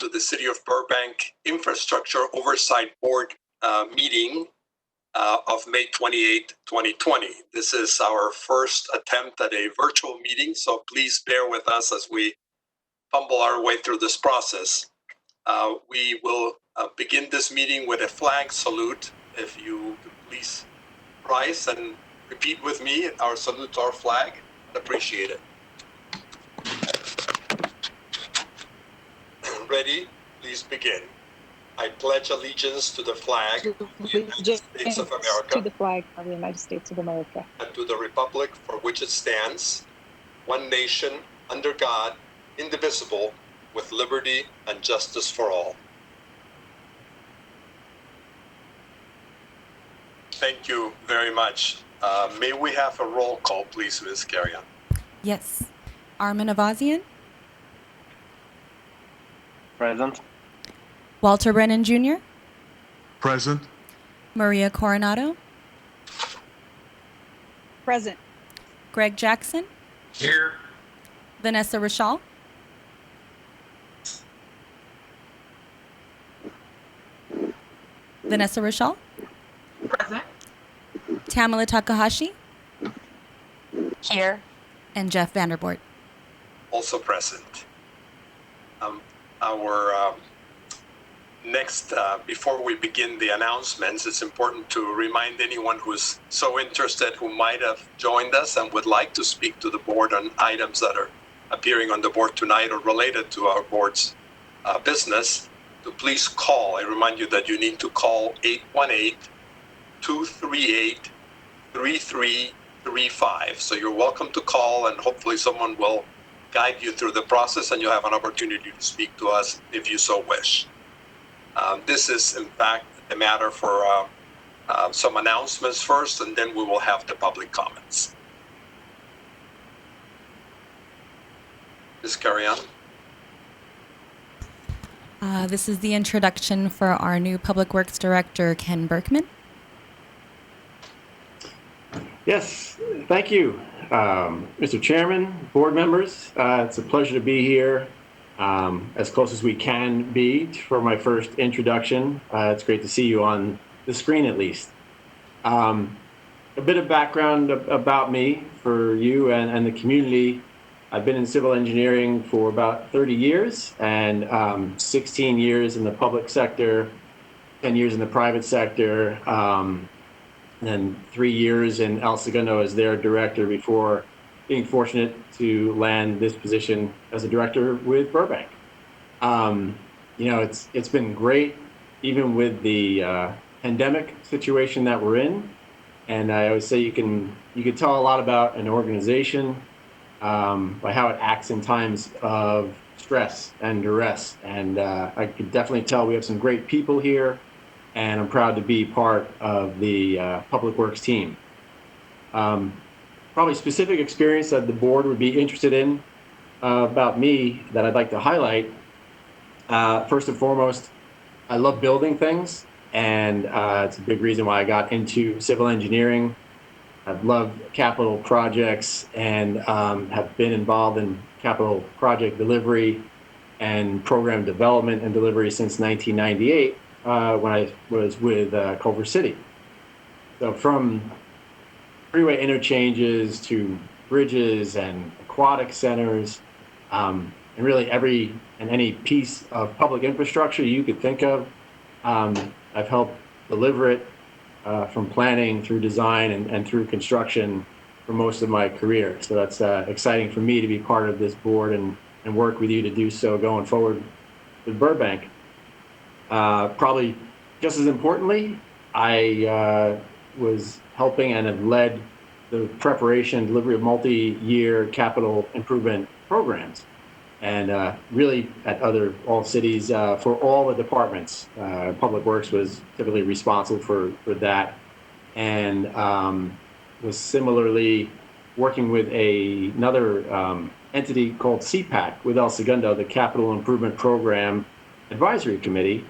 to the City of Burbank Infrastructure Oversight Board meeting of May 28, 2020. This is our first attempt at a virtual meeting, so please bear with us as we fumble our way through this process. We will begin this meeting with a flag salute. If you could please rise and repeat with me our salute to our flag. I'd appreciate it. Ready? Please begin. I pledge allegiance to the flag of the United States of America, to the flag of the United States of America, and to the republic for which it stands, one nation, under God, indivisible, with liberty and justice for all. Thank you very much. May we have a roll call, please, Ms. Carrion? Yes. Armin Avazian. Present. Walter Brennan Jr. Present. Maria Coronado. present. Greg Jackson. Here. Vanessa Rachal. Vanessa Rachal. Present. Tamala Takahashi. Here. And Jeff Vanderbort. Also present. Our next, before we begin the announcements, it's important to remind anyone who's so interested, who might have joined us and would like to speak to the board on items that are appearing on the board tonight or related to our board's business, to please call. I remind you that you need to call 818-238-3335. So you're welcome to call, and hopefully someone will guide you through the process, and you'll have an opportunity to speak to us if you so wish. This is, in fact, a matter for some announcements first, and then we will have the public comments. Ms. Carrion. This is the introduction for our new Public Works Director, Ken Berkman. Yes, thank you, Mr. Chairman, board members. It's a pleasure to be here as close as we can be for my first introduction. It's great to see you on the screen at least. A bit of background about me for you and the community. I've been in civil engineering for about 30 years and 16 years in the public sector, 10 years in the private sector, and 3 years in El Segundo as their director before being fortunate to land this position as a director with Burbank. You know, it's been great, even with the pandemic situation that we're in. And I always say you can tell a lot about an organization by how it acts in times of stress and duress. And I could definitely tell we have some great people here, and I'm proud to be part of the Public Works team. Probably specific experience that the board would be interested in about me that I'd like to highlight. First and foremost, I love building things, and it's a big reason why I got into civil engineering. I've loved capital projects and have been involved in capital project delivery and program development and delivery since 1998 when I was with Culver City. So from freeway interchanges to bridges and aquatic centers, and really every and any piece of public infrastructure you could think of, I've helped deliver it from planning through design and through construction for most of my career. So that's exciting for me to be part of this board and work with you to do so going forward with Burbank. Probably just as importantly, I was helping and have led the preparation and delivery of multi-year capital improvement programs, and really at all cities for all the departments. Public Works was typically responsible for that, and was similarly working with another entity called CPAC with El Segundo, the Capital Improvement Program Advisory Committee,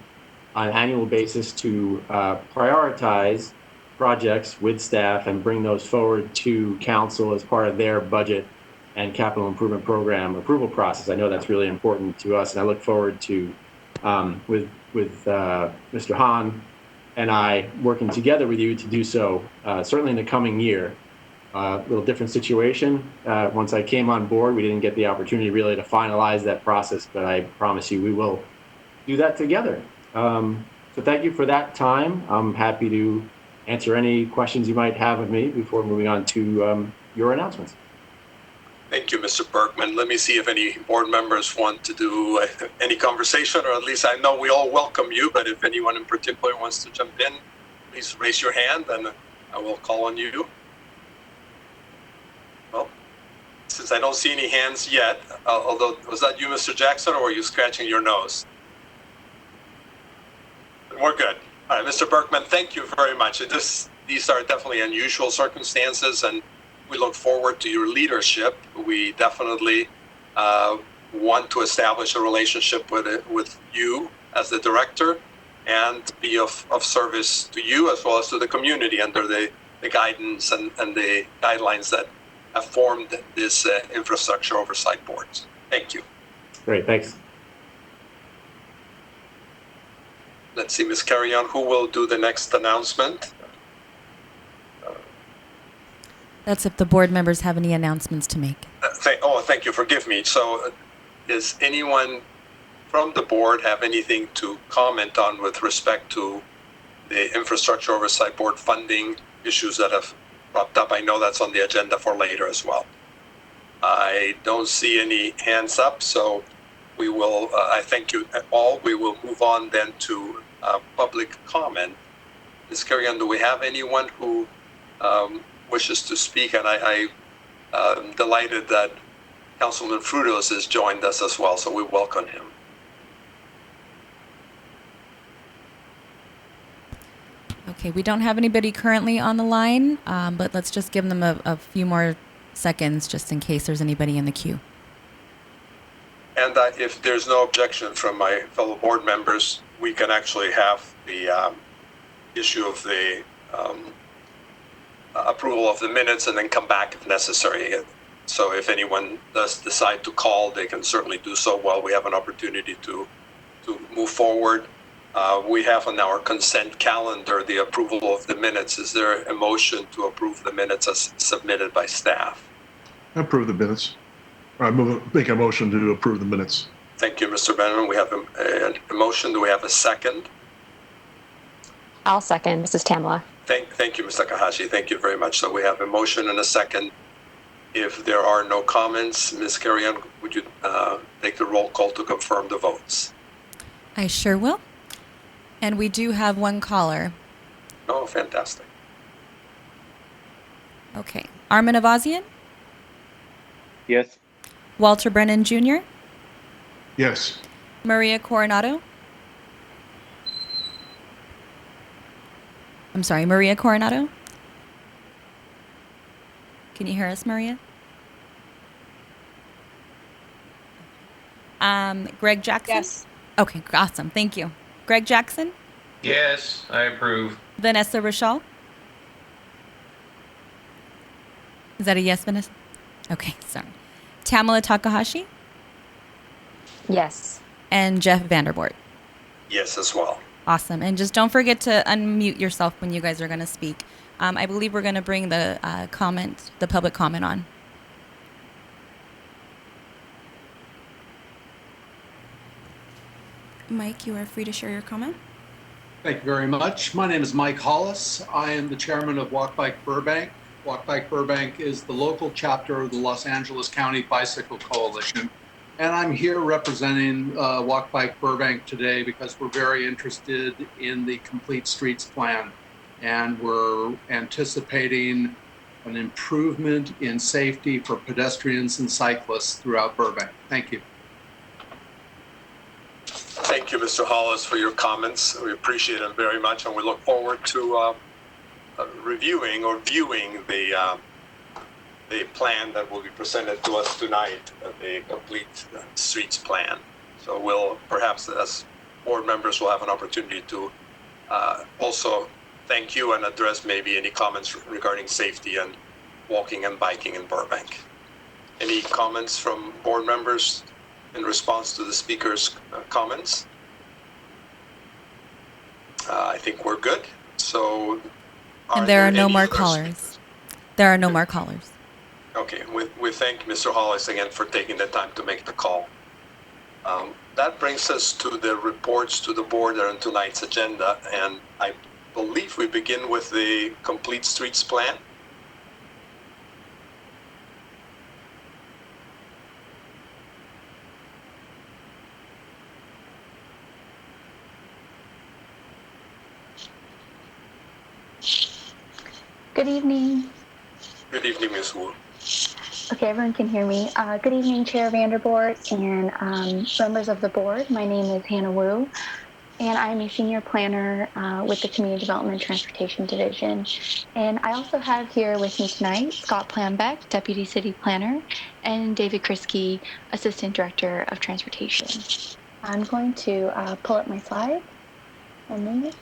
on an annual basis to prioritize projects with staff and bring those forward to council as part of their budget and capital improvement program approval process. I know that's really important to us, and I look forward to with Mr. Hahn and I working together with you to do so, certainly in the coming year. A little different situation. Once I came on board, we didn't get the opportunity really to finalize that process, but I promise you we will do that together. So thank you for that time. I'm happy to answer any questions you might have of me before moving on to your announcements. Thank you, Mr. Berkman. Let me see if any board members want to do any conversation, or at least I know we all welcome you, but if anyone in particular wants to jump in, please raise your hand and I will call on you. Well, since I don't see any hands yet, although, was that you, Mr. Jackson, or were you scratching your nose? We're good. All right, Mr. Berkman, thank you very much. These are definitely unusual circumstances, and we look forward to your leadership. We definitely want to establish a relationship with you as the director and be of service to you as well as to the community under the guidance and the guidelines that have formed this infrastructure oversight board. Thank you. Great, thanks. Let's see, Ms. Carrion, who will do the next announcement? That's if the board members have any announcements to make. Thank you. Forgive me. So, does anyone from the board have anything to comment on with respect to the Infrastructure Oversight Board funding issues that have popped up? I know that's on the agenda for later as well. I don't see any hands up, so we will, I thank you all. We will move on then to public comment. Ms. Carrion, do we have anyone who wishes to speak? And I'm delighted that Councilman Frutos has joined us as well, so we welcome him. Okay, we don't have anybody currently on the line, but let's just give them a few more seconds just in case there's anybody in the queue. And if there's no objection from my fellow board members, we can actually have the issue of the approval of the minutes and then come back if necessary. So if anyone does decide to call, they can certainly do so while we have an opportunity to move forward. We have on our consent calendar the approval of the minutes. Is there a motion to approve the minutes as submitted by staff? Approve the minutes. I make a motion to approve the minutes. Thank you, Mr. Benjamin. We have a motion. Do we have a second? I'll second, Mrs. Tamala. Thank you, Ms. Takahashi. Thank you very much. So we have a motion and a second. If there are no comments, Ms. Carrion, would you take the roll call to confirm the votes? I sure will. And we do have one caller. Oh, fantastic. Okay. Armin Avazian? Yes. Walter Brennan Jr.? Yes. Maria Coronado? I'm sorry, Maria Coronado? Can you hear us, Maria? Greg Jackson? Yes. Okay, awesome. Thank you. Greg Jackson? Yes, I approve. Vanessa Rochelle? Is that a yes, Vanessa? Okay, sorry. Tamala Takahashi? Yes. And Jeff Vanderboort? Yes, as well. Awesome. And just don't forget to unmute yourself when you guys are going to speak. I believe we're going to bring the public comment on. Mike, you are free to share your comment. Thank you very much. My name is Mike Hollis. I am the chairman of Walk Bike Burbank. Walk Bike Burbank is the local chapter of the Los Angeles County Bicycle Coalition. And I'm here representing Walk Bike Burbank today because we're very interested in the Complete Streets Plan. And we're anticipating an improvement in safety for pedestrians and cyclists throughout Burbank. Thank you. Thank you, Mr. Hollis, for your comments. We appreciate them very much, and we look forward to reviewing or viewing the plan that will be presented to us tonight, the Complete Streets Plan. So we'll perhaps, as board members, will have an opportunity to also thank you and address maybe any comments regarding safety and walking and biking in Burbank. Any comments from board members in response to the speaker's comments? I think we're good. So, And there are no any more other- callers. There are no more callers. Okay, we thank Mr. Hollis again for taking the time to make the call. That brings us to the reports to the board that are on tonight's agenda, and I believe we begin with the Complete Streets Plan. Good evening. Good evening, Ms. Wu. Okay, everyone can hear me. Good evening, Chair Vanderboort and members of the board. My name is Hannah Wu, and I'm a senior planner with the Community Development Transportation Division. And I also have here with me tonight Scott Planbeck, Deputy City Planner, and David Kriske, Assistant Director of Transportation. I'm going to pull up my slides. 1 minute.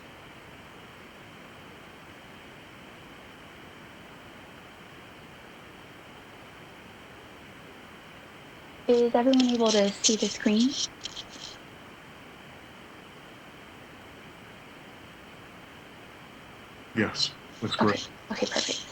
Is everyone able to see the screen? Yes, that's correct. Okay, perfect.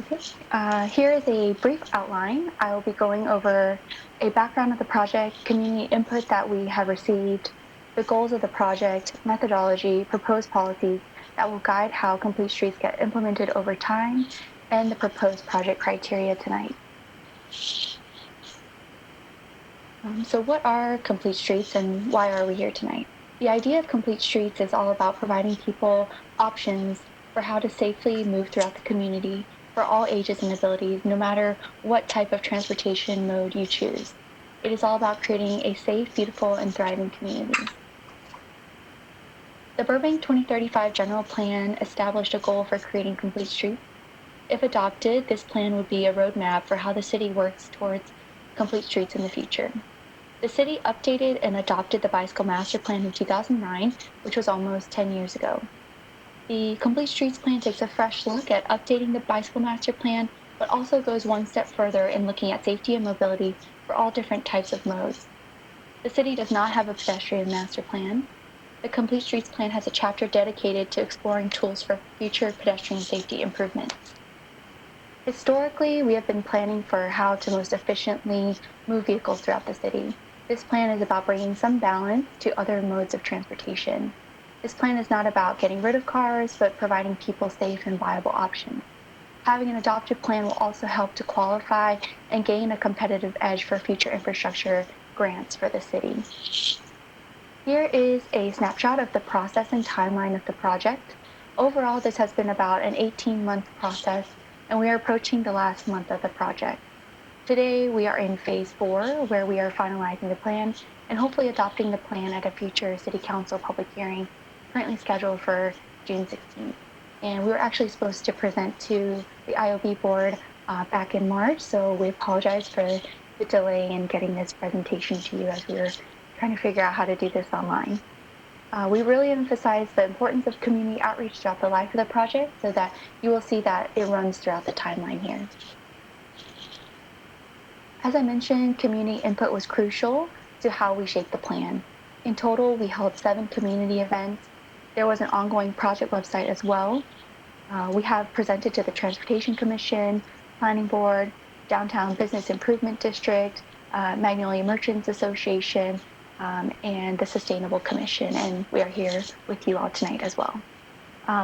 Okay. Here is a brief outline. I will be going over a background of the project, community input that we have received, the goals of the project, methodology, proposed policies that will guide how Complete Streets get implemented over time, and the proposed project criteria tonight. So what are Complete Streets and why are we here tonight? The idea of Complete Streets is all about providing people options for how to safely move throughout the community for all ages and abilities, no matter what type of transportation mode you choose. It is all about creating a safe, beautiful, and thriving community. The Burbank 2035 General Plan established a goal for creating Complete Streets. If adopted, this plan would be a roadmap for how the city works towards complete streets in the future. The city updated and adopted the Bicycle Master Plan in 2009, which was almost 10 years ago. The Complete Streets Plan takes a fresh look at updating the Bicycle Master Plan, but also goes one step further in looking at safety and mobility for all different types of modes. The city does not have a pedestrian master plan. The Complete Streets Plan has a chapter dedicated to exploring tools for future pedestrian safety improvements. Historically, we have been planning for how to most efficiently move vehicles throughout the city. This plan is about bringing some balance to other modes of transportation. This plan is not about getting rid of cars, but providing people safe and viable options. Having an adopted plan will also help to qualify and gain a competitive edge for future infrastructure grants for the city. Here is a snapshot of the process and timeline of the project. Overall, this has been about an 18-month process, and we are approaching the last month of the project. Today, we are in phase 4, where we are finalizing the plan and hopefully adopting the plan at a future City Council public hearing, currently scheduled for June 16th. And we were actually supposed to present to the IOB board back in March, so we apologize for the delay in getting this presentation to you as we were trying to figure out how to do this online. We really emphasize the importance of community outreach throughout the life of the project so that you will see that it runs throughout the timeline here. As I mentioned, community input was crucial to how we shaped the plan. In total, we held 7 community events. There was an ongoing project website as well. We have presented to the Transportation Commission, Planning Board, Downtown Business Improvement District, Magnolia Merchants Association, and the Sustainable Commission, and we are here with you all tonight as well.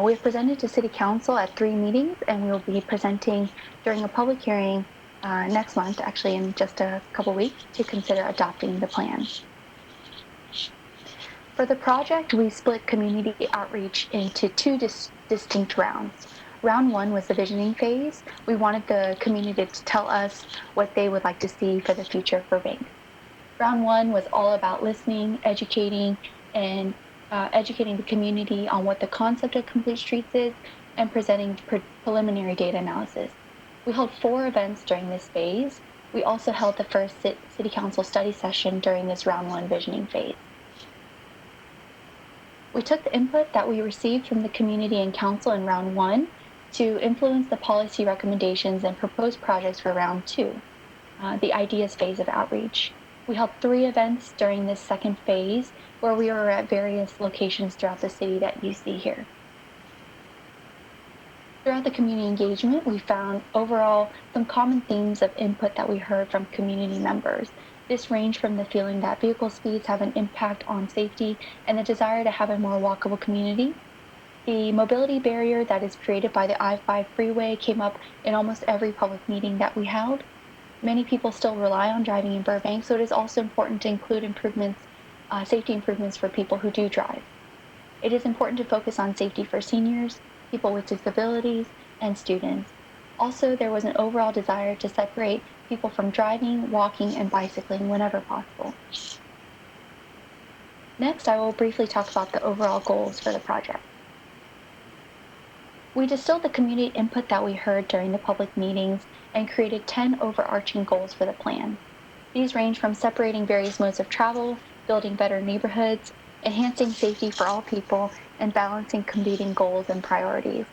We have presented to City Council at 3 meetings, and we will be presenting during a public hearing next month, actually in just a couple weeks, to consider adopting the plan. For the project, we split community outreach into 2 distinct rounds. Round 1 was the visioning phase. We wanted the community to tell us what they would like to see for the future of Burbank. Round 1 was all about listening, educating, and educating the community on what the concept of Complete Streets is and presenting preliminary data analysis. We held 4 events during this phase. We also held the first City Council study session during this Round 1 visioning phase. We took the input that we received from the community and council in Round 1 to influence the policy recommendations and proposed projects for Round 2, the ideas phase of outreach. We held 3 events during this second phase where we were at various locations throughout the city that you see here. Throughout the community engagement, we found overall some common themes of input that we heard from community members. This ranged from the feeling that vehicle speeds have an impact on safety and the desire to have a more walkable community. The mobility barrier that is created by the I-5 freeway came up in almost every public meeting that we held. Many people still rely on driving in Burbank, so it is also important to include improvements, safety improvements for people who do drive. It is important to focus on safety for seniors, people with disabilities, and students. Also, there was an overall desire to separate people from driving, walking, and bicycling whenever possible. Next, I will briefly talk about the overall goals for the project. We distilled the community input that we heard during the public meetings and created 10 overarching goals for the plan. These range from separating various modes of travel, building better neighborhoods, enhancing safety for all people, and balancing competing goals and priorities.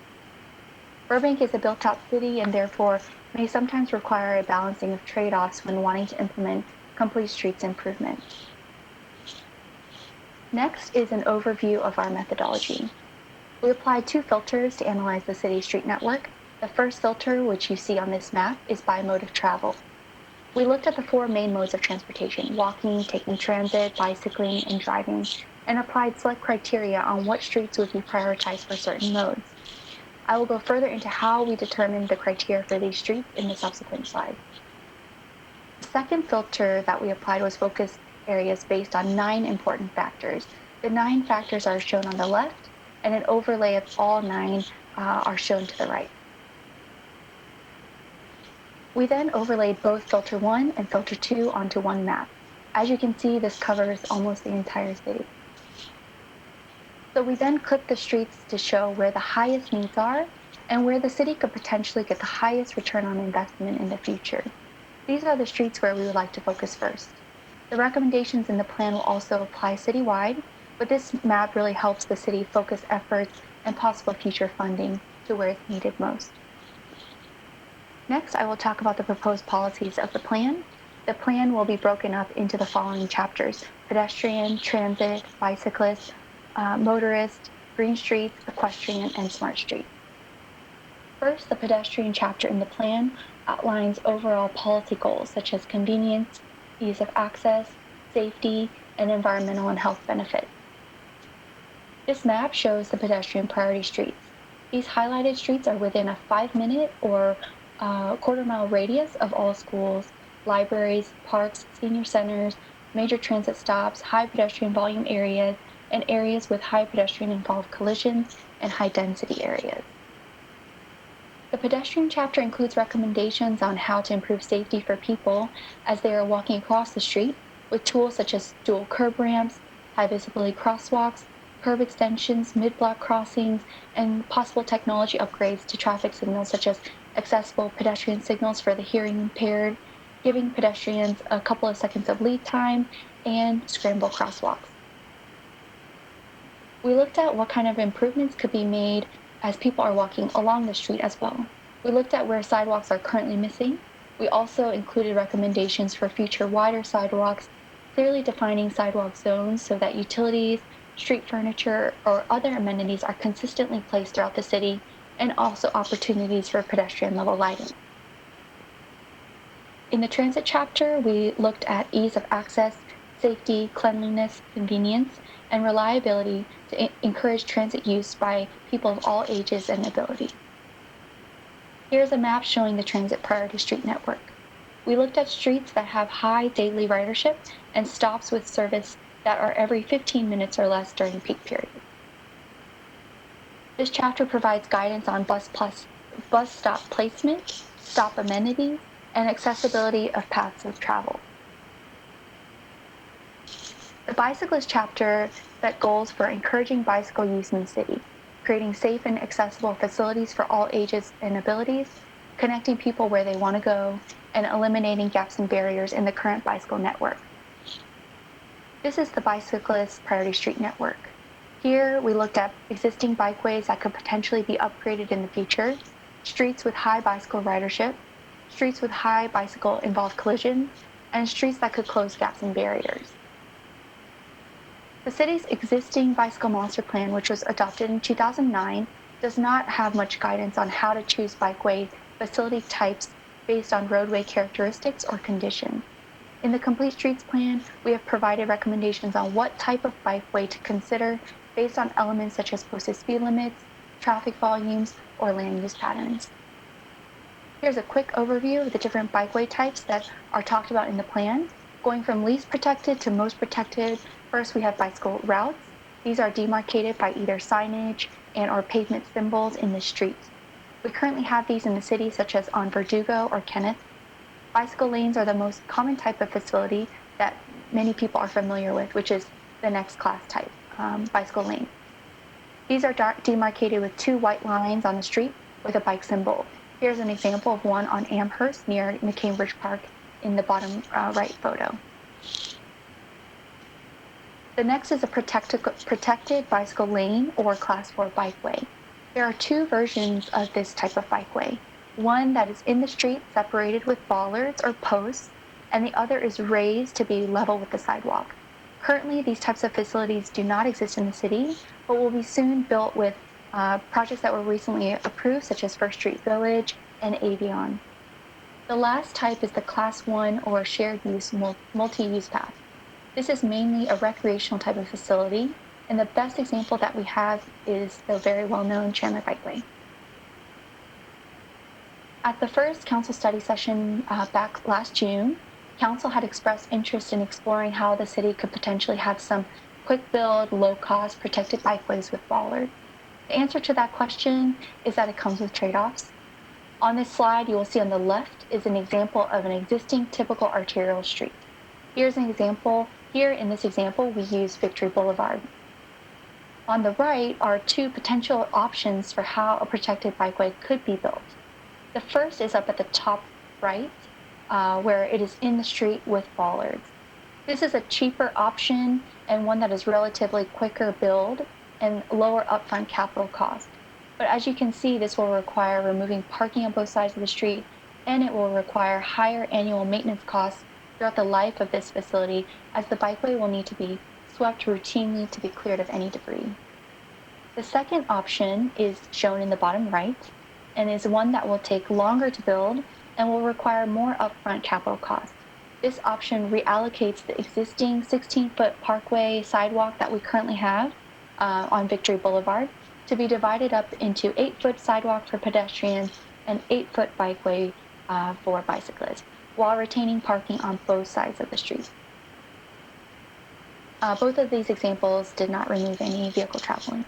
Burbank is a built-out city and therefore may sometimes require a balancing of trade-offs when wanting to implement complete streets improvement. Next is an overview of our methodology. We applied 2 filters to analyze the city's street network. The first filter, which you see on this map, is by mode of travel. We looked at the 4 main modes of transportation: walking, taking transit, bicycling, and driving, and applied select criteria on what streets would be prioritized for certain modes. I will go further into how we determined the criteria for these streets in the subsequent slides. The second filter that we applied was focus areas based on 9 important factors. The 9 factors are shown on the left, and an overlay of all 9 are shown to the right. We then overlaid both filter 1 and filter 2 onto one map. As you can see, this covers almost the entire city. So we then clipped the streets to show where the highest needs are and where the city could potentially get the highest return on investment in the future. These are the streets where we would like to focus first. The recommendations in the plan will also apply citywide, but this map really helps the city focus efforts and possible future funding to where it's needed most. Next, I will talk about the proposed policies of the plan. The plan will be broken up into the following chapters: pedestrian, transit, bicyclist, motorist, green streets, equestrian, and smart streets. First, the pedestrian chapter in the plan outlines overall policy goals such as convenience, ease of access, safety, and environmental and health benefits. This map shows the pedestrian priority streets. These highlighted streets are within a 5-minute or quarter-mile radius of all schools, libraries, parks, senior centers, major transit stops, high pedestrian volume areas, and areas with high pedestrian-involved collisions and high-density areas. The pedestrian chapter includes recommendations on how to improve safety for people as they are walking across the street with tools such as dual curb ramps, high-visibility crosswalks, curb extensions, mid-block crossings, and possible technology upgrades to traffic signals such as accessible pedestrian signals for the hearing impaired, giving pedestrians a couple of seconds of lead time, and scramble crosswalks. We looked at what kind of improvements could be made as people are walking along the street as well. We looked at where sidewalks are currently missing. We also included recommendations for future wider sidewalks, clearly defining sidewalk zones so that utilities, street furniture, or other amenities are consistently placed throughout the city, and also opportunities for pedestrian level lighting. In the transit chapter, we looked at ease of access, safety, cleanliness, convenience, and reliability to encourage transit use by people of all ages and abilities. Here's a map showing the transit priority street network. We looked at streets that have high daily ridership and stops with service that are every 15 minutes or less during peak periods. This chapter provides guidance on bus stop placement, stop amenities, and accessibility of paths of travel. The bicyclist chapter set goals for encouraging bicycle use in the city, creating safe and accessible facilities for all ages and abilities, connecting people where they want to go, and eliminating gaps and barriers in the current bicycle network. This is the bicyclist priority street network. Here, we looked at existing bikeways that could potentially be upgraded in the future, streets with high bicycle ridership, streets with high bicycle-involved collisions, and streets that could close gaps and barriers. The city's existing bicycle master plan, which was adopted in 2009, does not have much guidance on how to choose bikeway facility types based on roadway characteristics or condition. In the Complete Streets Plan, we have provided recommendations on what type of bikeway to consider based on elements such as posted speed limits, traffic volumes, or land use patterns. Here's a quick overview of the different bikeway types that are talked about in the plan. Going from least protected to most protected, first we have bicycle routes. These are demarcated by either signage and or pavement symbols in the street. We currently have these in the city, such as on Verdugo or Kenneth. Bicycle lanes are the most common type of facility that many people are familiar with, which is the next class type, bicycle lane. These are demarcated with 2 white lines on the street with a bike symbol. Here's an example of one on Amherst near McCambridge Park in the bottom right photo. The next is a protected bicycle lane or class 4 bikeway. There are 2 versions of this type of bikeway. One that is in the street separated with bollards or posts, and the other is raised to be level with the sidewalk. Currently, these types of facilities do not exist in the city, but will be soon built with projects that were recently approved, such as First Street Village and Avion. The last type is the Class 1 or shared use multi-use path. This is mainly a recreational type of facility, and the best example that we have is the very well-known Chandler Bikeway. At the first council study session back last June, council had expressed interest in exploring how the city could potentially have some quick-build, low-cost, protected bikeways with bollards. The answer to that question is that it comes with trade-offs. On this slide, you will see on the left is an example of an existing typical arterial street. Here's an example. Here in this example, we use Victory Boulevard. On the right are 2 potential options for how a protected bikeway could be built. The first is up at the top right, where it is in the street with bollards. This is a cheaper option and one that is relatively quicker build and lower upfront capital cost. But as you can see, this will require removing parking on both sides of the street, and it will require higher annual maintenance costs throughout the life of this facility, as the bikeway will need to be swept routinely to be cleared of any debris. The second option is shown in the bottom right, and is one that will take longer to build and will require more upfront capital costs. This option reallocates the existing 16-foot parkway sidewalk that we currently have on Victory Boulevard to be divided up into 8-foot sidewalk for pedestrians and 8-foot bikeway for bicyclists, while retaining parking on both sides of the street. Both of these examples did not remove any vehicle traveling.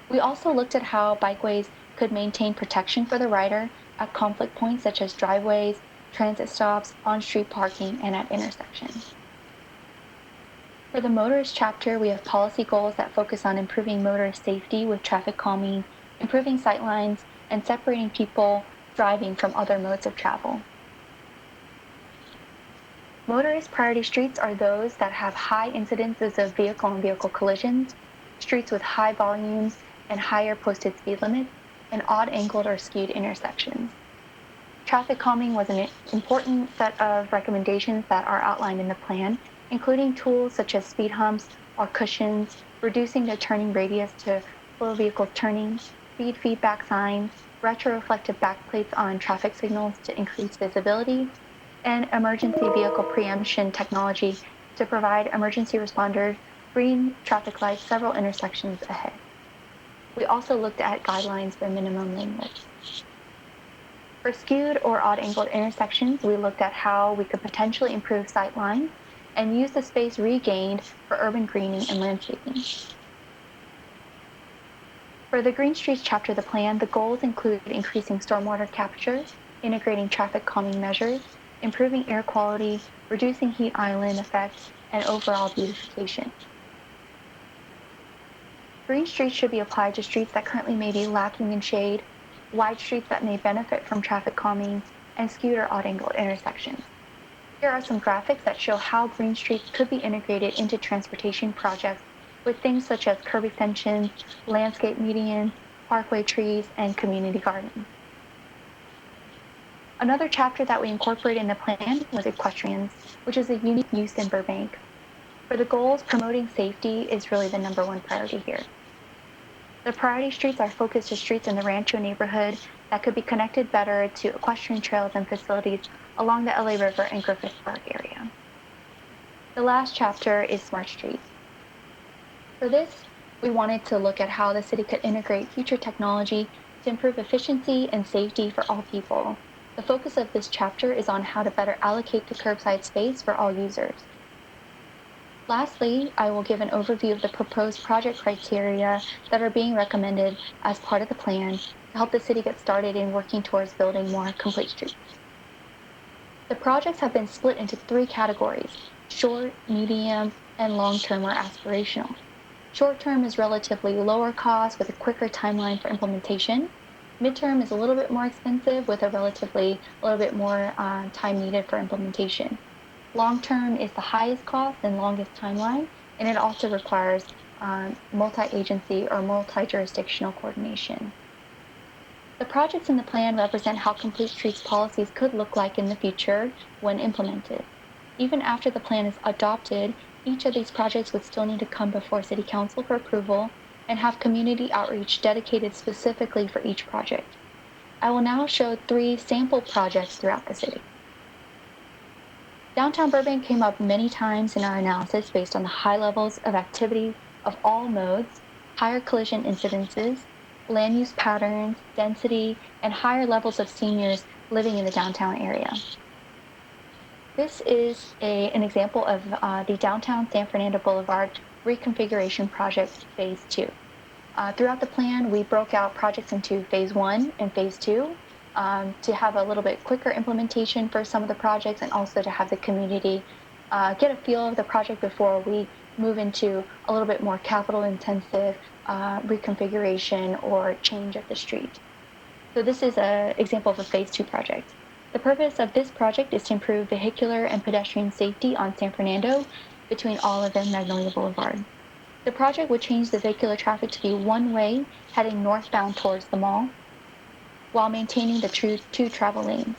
We also looked at how bikeways could maintain protection for the rider at conflict points such as driveways, transit stops, on-street parking, and at intersections. For the motorist chapter, we have policy goals that focus on improving motorist safety with traffic calming, improving sightlines, and separating people driving from other modes of travel. Motorist priority streets are those that have high incidences of vehicle-on-vehicle collisions, streets with high volumes and higher posted speed limits, and odd-angled or skewed intersections. Traffic calming was an important set of recommendations that are outlined in the plan, including tools such as speed humps or cushions, reducing the turning radius to slow vehicles turning, speed feedback signs, retroreflective backplates on traffic signals to increase visibility, and emergency vehicle preemption technology to provide emergency responders green traffic lights several intersections ahead. We also looked at guidelines for minimum lane widths. For skewed or odd-angled intersections, we looked at how we could potentially improve sight lines and use the space regained for urban greening and landscaping. For the Green Streets chapter of the plan, the goals include increasing stormwater capture, integrating traffic calming measures, improving air quality, reducing heat island effects, and overall beautification. Green streets should be applied to streets that currently may be lacking in shade, wide streets that may benefit from traffic calming, and skewed or odd-angled intersections. Here are some graphics that show how green streets could be integrated into transportation projects with things such as curb extensions, landscape medians, parkway trees, and community gardens. Another chapter that we incorporated in the plan was equestrians, which is a unique use in Burbank. For the goals, promoting safety is really the number one priority here. The priority streets are focused to streets in the Rancho neighborhood that could be connected better to equestrian trails and facilities along the LA River and Griffith Park area. The last chapter is smart streets. For this, we wanted to look at how the city could integrate future technology to improve efficiency and safety for all people. The focus of this chapter is on how to better allocate the curbside space for all users. Lastly, I will give an overview of the proposed project criteria that are being recommended as part of the plan to help the city get started in working towards building more complete streets. The projects have been split into 3 categories: short, medium, and long-term or aspirational. Short-term is relatively lower cost with a quicker timeline for implementation. Midterm is a little bit more expensive with a little bit more time needed for implementation. Long-term is the highest cost and longest timeline, and it also requires multi-agency or multi-jurisdictional coordination. The projects in the plan represent how complete streets policies could look like in the future when implemented. Even after the plan is adopted, each of these projects would still need to come before City Council for approval and have community outreach dedicated specifically for each project. I will now show 3 sample projects throughout the city. Downtown Burbank came up many times in our analysis based on the high levels of activity of all modes, higher collision incidences, land use patterns, density, and higher levels of seniors living in the downtown area. This is an example of the downtown San Fernando Boulevard reconfiguration project phase 2. Throughout the plan, we broke out projects into phase 1 and phase 2 to have a little bit quicker implementation for some of the projects and also to have the community get a feel of the project before we move into a little bit more capital intensive reconfiguration or change of the street. So this is an example of a phase 2 project. The purpose of this project is to improve vehicular and pedestrian safety on San Fernando between Olive and Magnolia Boulevard. The project would change the vehicular traffic to be one-way heading northbound towards the mall while maintaining the 2 travel lanes.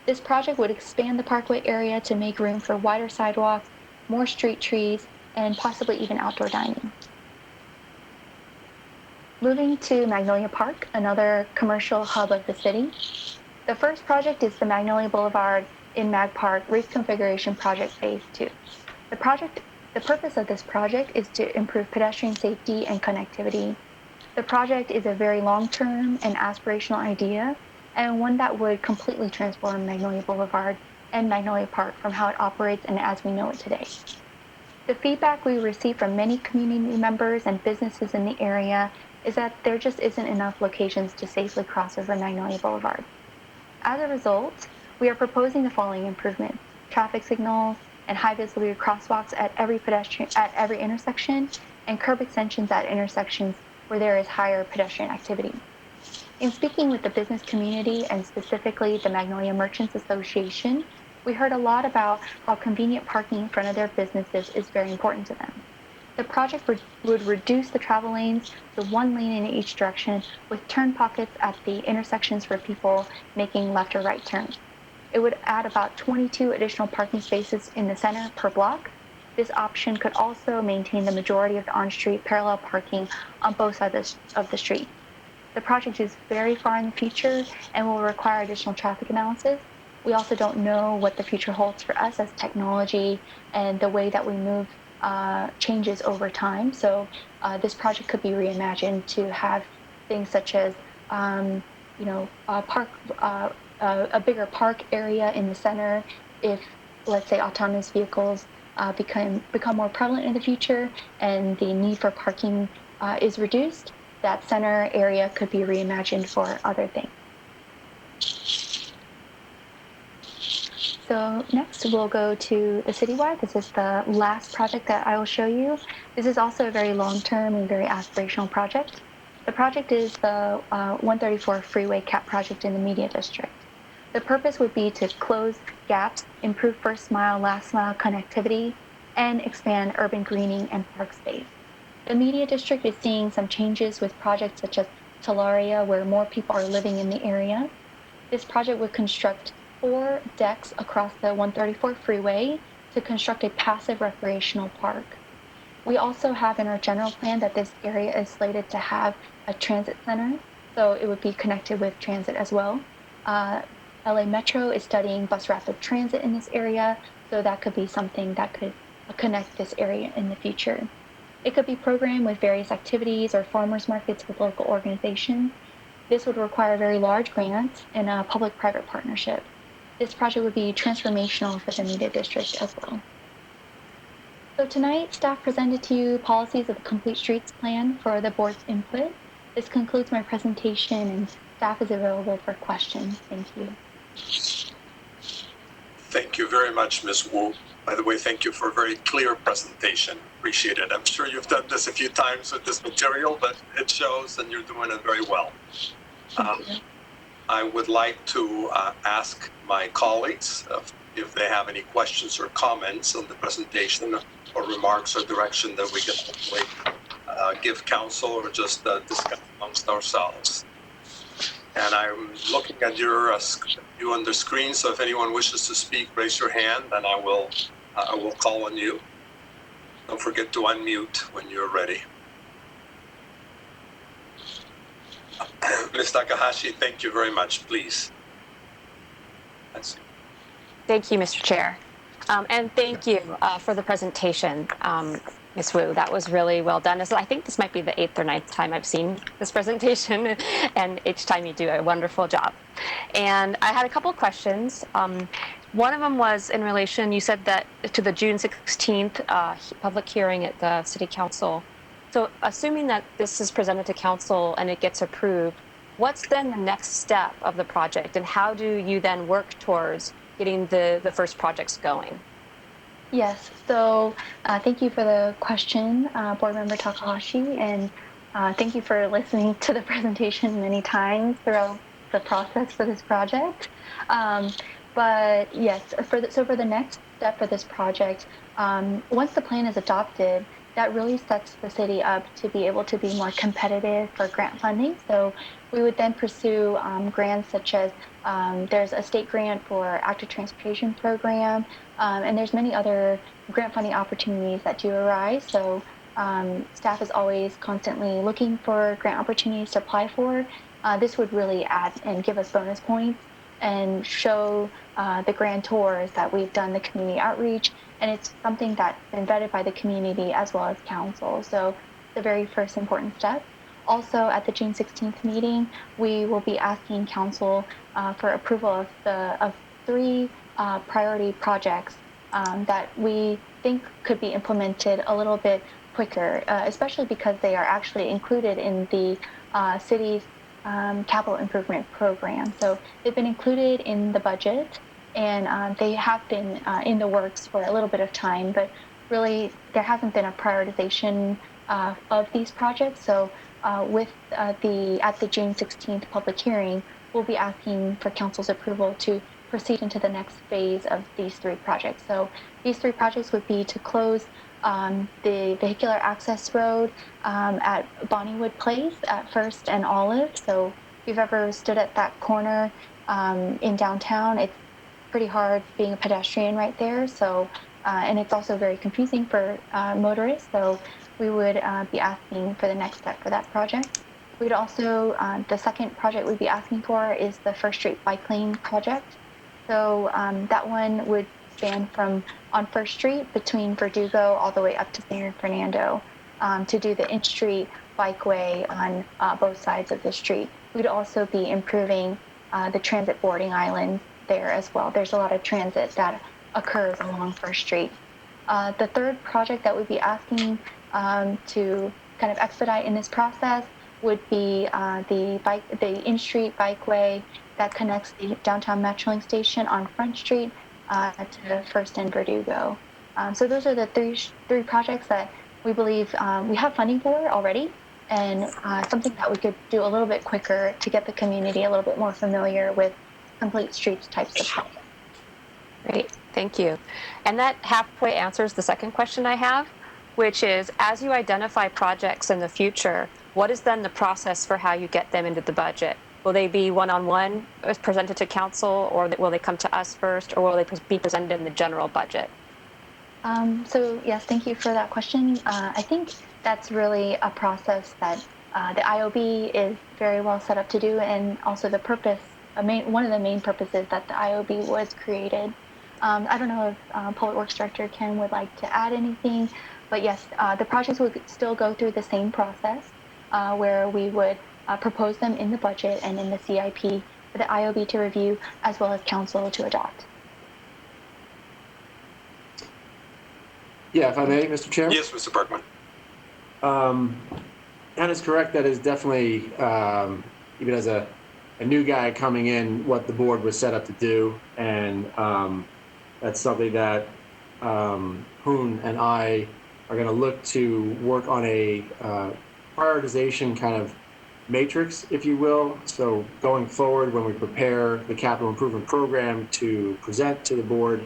This project would expand the parkway area to make room for wider sidewalks, more street trees, and possibly even outdoor dining. Moving to Magnolia Park, another commercial hub of the city. The first project is the Magnolia Boulevard in Mag Park Reconfiguration Project Phase 2. The purpose of this project is to improve pedestrian safety and connectivity. The project is a very long-term and aspirational idea, and one that would completely transform Magnolia Boulevard and Magnolia Park from how it operates and as we know it today. The feedback we receive from many community members and businesses in the area is that there just isn't enough locations to safely cross over Magnolia Boulevard. As a result, we are proposing the following improvements: traffic signals and high visibility crosswalks at every intersection, and curb extensions at intersections where there is higher pedestrian activity. In speaking with the business community and specifically the Magnolia Merchants Association, we heard a lot about how convenient parking in front of their businesses is very important to them. The project would reduce the travel lanes to 1 lane in each direction with turn pockets at the intersections for people making left or right turns. It would add about 22 additional parking spaces in the center per block. This option could also maintain the majority of the on-street parallel parking on both sides of the street. The project is very far in the future and will require additional traffic analysis. We also don't know what the future holds for us as technology and the way that we move changes over time. So this project could be reimagined to have things such as, a bigger park area in the center. If, let's say, autonomous vehicles become more prevalent in the future and the need for parking is reduced, that center area could be reimagined for other things. So next we'll go to the citywide. This is the last project that I will show you. This is also a very long-term and very aspirational project. The project is the 134 Freeway Cap project in the Media District. The purpose would be to close gaps, improve first mile, last mile connectivity, and expand urban greening and park space. The Media District is seeing some changes with projects such as Talaria, where more people are living in the area. This project would construct 4 decks across the 134 freeway to construct a passive recreational park. We also have in our general plan that this area is slated to have a transit center, so it would be connected with transit as well. LA Metro is studying bus rapid transit in this area, so that could be something that could connect this area in the future. It could be programmed with various activities or farmers markets with local organizations. This would require very large grants and a public-private partnership. This project would be transformational for the Media District as well. So tonight, staff presented to you policies of the Complete Streets Plan for the board's input. This concludes my presentation, and staff is available for questions. Thank you. Thank you very much, Ms. Wu. By the way, thank you for a very clear presentation. Appreciate it. I'm sure you've done this a few times with this material, but it shows and you're doing it very well. I would like to ask my colleagues if they have any questions or comments on the presentation or remarks or direction that we can hopefully give council or just discuss amongst ourselves. And I'm looking at you on the screen, so if anyone wishes to speak, raise your hand and I will call on you. Don't forget to unmute when you're ready. Ms. Takahashi, thank you very much, please. Thank you, Mr. Chair. And thank you for the presentation, Ms. Wu. That was really well done. I think this might be the 8th or 9th time I've seen this presentation, and each time you do a wonderful job. And I had a couple of questions. One of them was in relation, you said that to the June 16th public hearing at the City Council. So assuming that this is presented to Council and it gets approved, what's then the next step of the project, and how do you then work towards getting the first projects going? Yes, so thank you for the question, Board Member Takahashi, and thank you for listening to the presentation many times throughout the process for this project. But yes, for the next step for this project, once the plan is adopted, that really sets the city up to be able to be more competitive for grant funding. So we would then pursue grants such as there's a state grant for active transportation program, and there's many other grant funding opportunities that do arise. So staff is always constantly looking for grant opportunities to apply for. This would really add and give us bonus points and show the grantors that we've done the community outreach, and it's something that's been vetted by the community as well as council. So the very first important step. Also, at the June 16th meeting, we will be asking council for approval of 3 priority projects that we think could be implemented a little bit quicker, especially because they are actually included in the city's capital improvement program. So they've been included in the budget, and they have been in the works for a little bit of time, but really there hasn't been a prioritization of these projects. So at the June 16th public hearing, we'll be asking for council's approval to proceed into the next phase of these 3 projects. So these 3 projects would be to close the vehicular access road at Bonniewood Place at First and Olive. So if you've ever stood at that corner in downtown, it's pretty hard being a pedestrian right there. So and it's also very confusing for motorists. So we would be asking for the next step for that project. We'd also, the second project we'd be asking for is the First Street Bike Lane project. So that one would span from on First Street between Verdugo all the way up to San Fernando to do the in-street bikeway on both sides of the street. We'd also be improving the transit boarding island there as well. There's a lot of transit that occurs along First Street. The third project that we'd be asking to kind of expedite in this process would be the in-street bikeway that connects the downtown Metrolink station on Front Street to First and Verdugo. So those are the three projects that we believe we have funding for already, and something that we could do a little bit quicker to get the community a little bit more familiar with complete streets types of projects. Great, thank you. And that halfway answers the second question I have, which is, as you identify projects in the future, what is then the process for how you get them into the budget? Will they be one-on-one presented to council, or will they come to us first, or will they be presented in the general budget? So yes, thank you for that question. I think that's really a process that the IOB is very well set up to do, and also the purpose, one of the main purposes that the IOB was created. I don't know if Public Works Director Ken would like to add anything, but yes, the projects would still go through the same process where we would propose them in the budget and in the CIP for the IOB to review, as well as council to adopt. Yeah, if I may, Mr. Chair? Yes, Mr. Bergman. That is correct. That is definitely, even as a new guy coming in, what the board was set up to do. And that's something that Hoon and I are going to look to work on a prioritization kind of matrix, if you will. So going forward, when we prepare the capital improvement program to present to the board,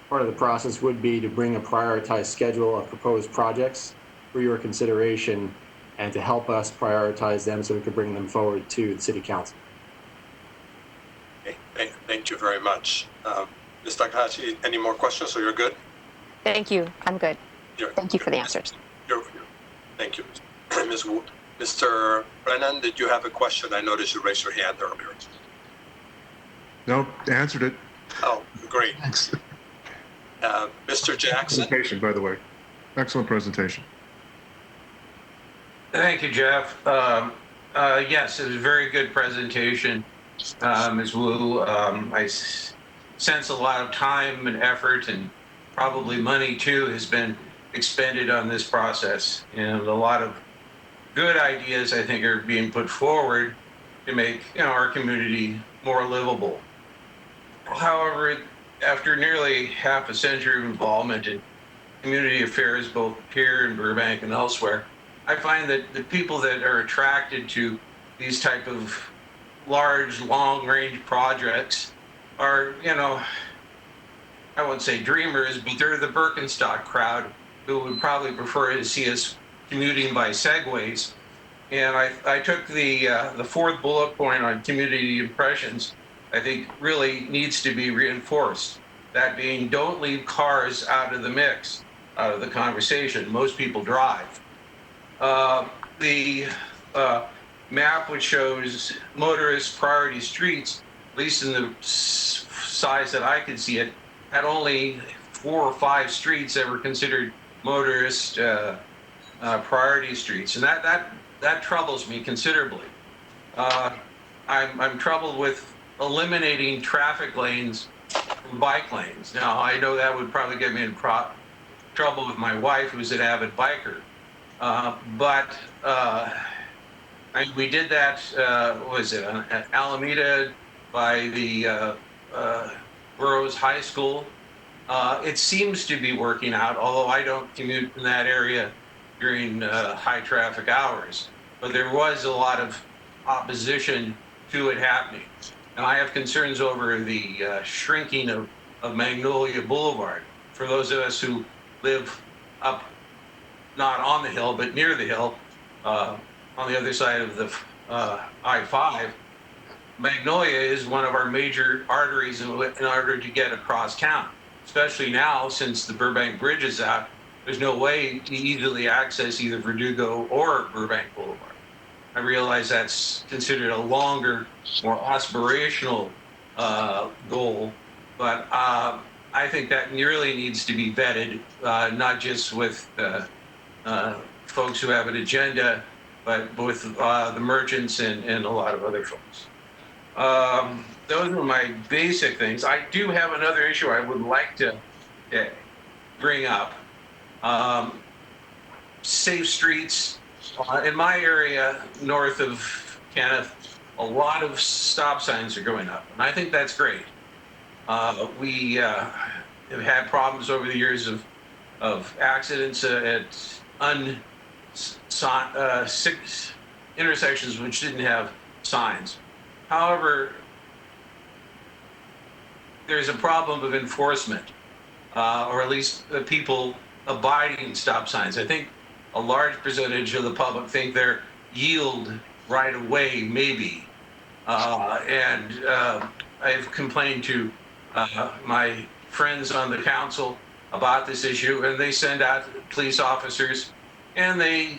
part of the process would be to bring a prioritized schedule of proposed projects for your consideration and to help us prioritize them so we can bring them forward to the City Council. Okay, thank you very much. Ms. Takahashi, any more questions, or you're good? Thank you. I'm good. Thank you for the answers. Thank you. Ms. Wood. Mr. Brennan, did you have a question? I noticed you raised your hand earlier. No, answered it. Oh, great. Thanks. Mr. Jackson. Presentation, by the way. Excellent presentation. Thank you, Jeff. Yes, it was a very good presentation, Ms. Wu. I sense a lot of time and effort, and probably money too, has been expended on this process, and a lot of good ideas, I think, are being put forward to make our community more livable. However, after nearly half a century of involvement in community affairs, both here in Burbank and elsewhere, I find that the people that are attracted to these type of large, long-range projects are, I wouldn't say dreamers, but they're the Birkenstock crowd who would probably prefer to see us commuting by segways. And I took the fourth bullet point on community impressions, I think really needs to be reinforced. That being, don't leave cars out of the mix, out of the conversation. Most people drive. The map which shows motorist priority streets, at least in the size that I could see it, had only 4 or 5 streets that were considered motorist priority streets, and that troubles me considerably. I'm troubled with eliminating traffic lanes from bike lanes. Now, I know that would probably get me in trouble with my wife, who's an avid biker. But we did that, at Alameda by the Burroughs High School. It seems to be working out, although I don't commute in that area during high traffic hours. But there was a lot of opposition to it happening. And I have concerns over the shrinking of Magnolia Boulevard. For those of us who live up, not on the hill, but near the hill, on the other side of the I-5, Magnolia is one of our major arteries in order to get across town. Especially now, since the Burbank Bridge is out, there's no way to easily access either Verdugo or Burbank Boulevard. I realize that's considered a longer, more aspirational goal, but I think that really needs to be vetted, not just with folks who have an agenda, but with the merchants and a lot of other folks. Those are my basic things. I do have another issue I would like to bring up. Safe streets. In my area, north of Kenneth, a lot of stop signs are going up, and I think that's great. We have had problems over the years of accidents at intersections which didn't have signs. However, there's a problem of enforcement, or at least the people abiding stop signs. I think a large percentage of the public think they're yield right away, maybe. I've complained to my friends on the council about this issue, and they send out police officers, and they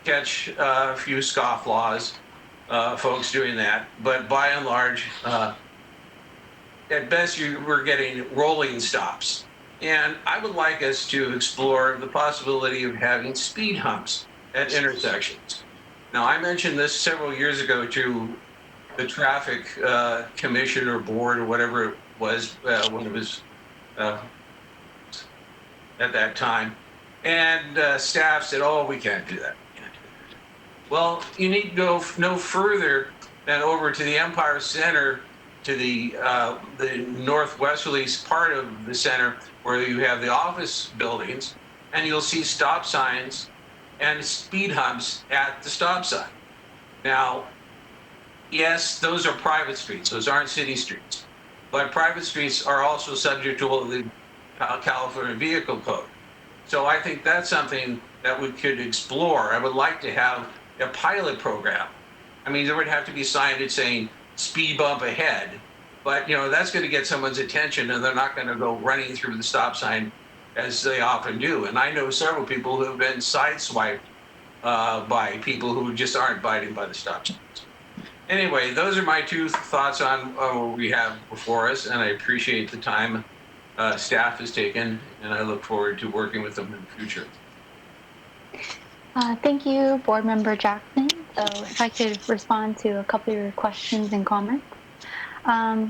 catch a few scofflaws, folks doing that. But by and large, at best, we're getting rolling stops. And I would like us to explore the possibility of having speed humps at intersections. Now, I mentioned this several years ago to the traffic commission or board or whatever it was when it was at that time. And staff said, oh, we can't do that. Well, you need to go no further than over to the Empire Center, to the northwesterly part of the center where you have the office buildings, and you'll see stop signs and speed humps at the stop sign. Now, yes, those are private streets. Those aren't city streets. But private streets are also subject to the California Vehicle Code. So I think that's something that we could explore. I would like to have a pilot program. I mean, there would have to be signage saying speed bump ahead, but that's going to get someone's attention, and they're not going to go running through the stop sign as they often do. And I know several people who have been sideswiped by people who just aren't abiding by the stop signs. Anyway, those are my two thoughts on what we have before us, and I appreciate the time staff has taken, and I look forward to working with them in the future. Thank you, Board Member Jackson. So if I could respond to a couple of your questions and comments.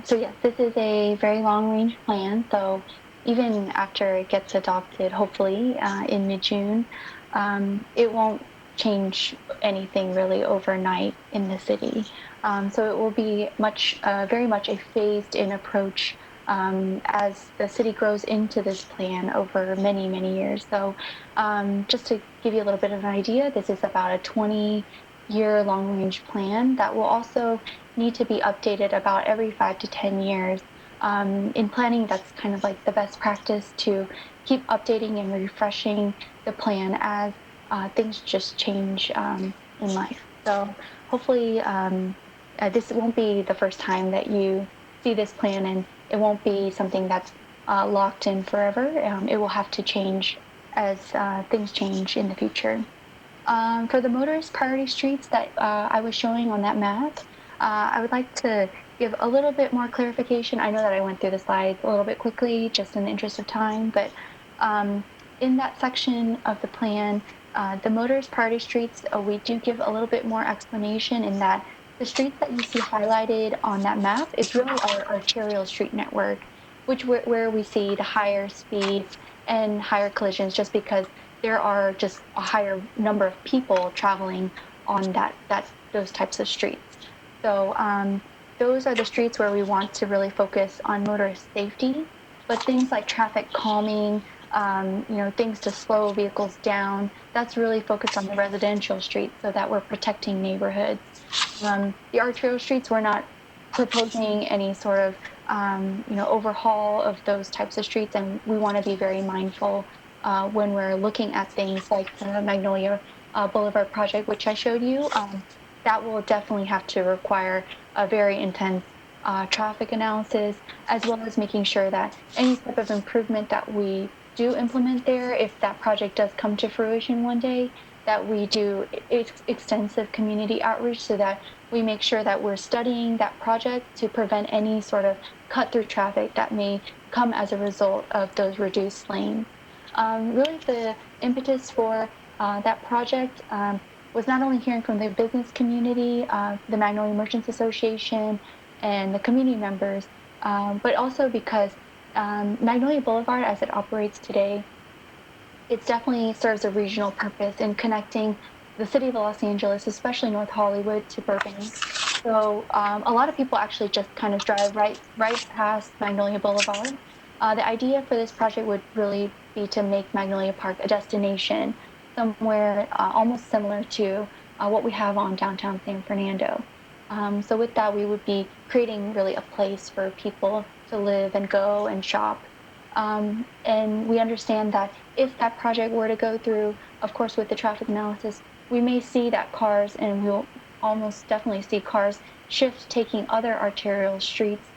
So yes, this is a very long-range plan. So even after it gets adopted, hopefully in mid-June, it won't change anything really overnight in the city. So it will be very much a phased-in approach as the city grows into this plan over many, many years. So just to give you a little bit of an idea, this is about a 20-year long-range plan that will also need to be updated about every 5 to 10 years. In planning, that's kind of like the best practice to keep updating and refreshing the plan as things just change in life. So hopefully this won't be the first time that you see this plan, and it won't be something that's locked in forever. It will have to change as things change in the future. For the motorist priority streets that I was showing on that map, I would like to give a little bit more clarification. I know that I went through the slides a little bit quickly, just in the interest of time, but in that section of the plan, the motorist priority streets, we do give a little bit more explanation in that the streets that you see highlighted on that map is really our arterial street network, where we see the higher speeds and higher collisions, just because there are just a higher number of people traveling on those types of streets. So those are the streets where we want to really focus on motorist safety, but things like traffic calming, things to slow vehicles down, that's really focused on the residential streets so that we're protecting neighborhoods. The arterial streets, we're not proposing any sort of overhaul of those types of streets, and we want to be very mindful when we're looking at things like the Magnolia Boulevard project, which I showed you. That will definitely have to require a very intense traffic analysis, as well as making sure that any type of improvement that we do implement there, if that project does come to fruition one day, that we do extensive community outreach so that we make sure that we're studying that project to prevent any sort of cut-through traffic that may come as a result of those reduced lanes. Really, the impetus for that project was not only hearing from the business community, the Magnolia Merchants Association, and the community members, but also because Magnolia Boulevard, as it operates today, it definitely serves a regional purpose in connecting the city of Los Angeles, especially North Hollywood, to Burbank. So a lot of people actually just kind of drive right past Magnolia Boulevard. The idea for this project would really be to make Magnolia Park a destination, somewhere almost similar to what we have on downtown San Fernando. So with that, we would be creating really a place for people to live and go and shop. And we understand that if that project were to go through, of course, with the traffic analysis, we may see that cars, and we'll almost definitely see cars shift taking other arterial streets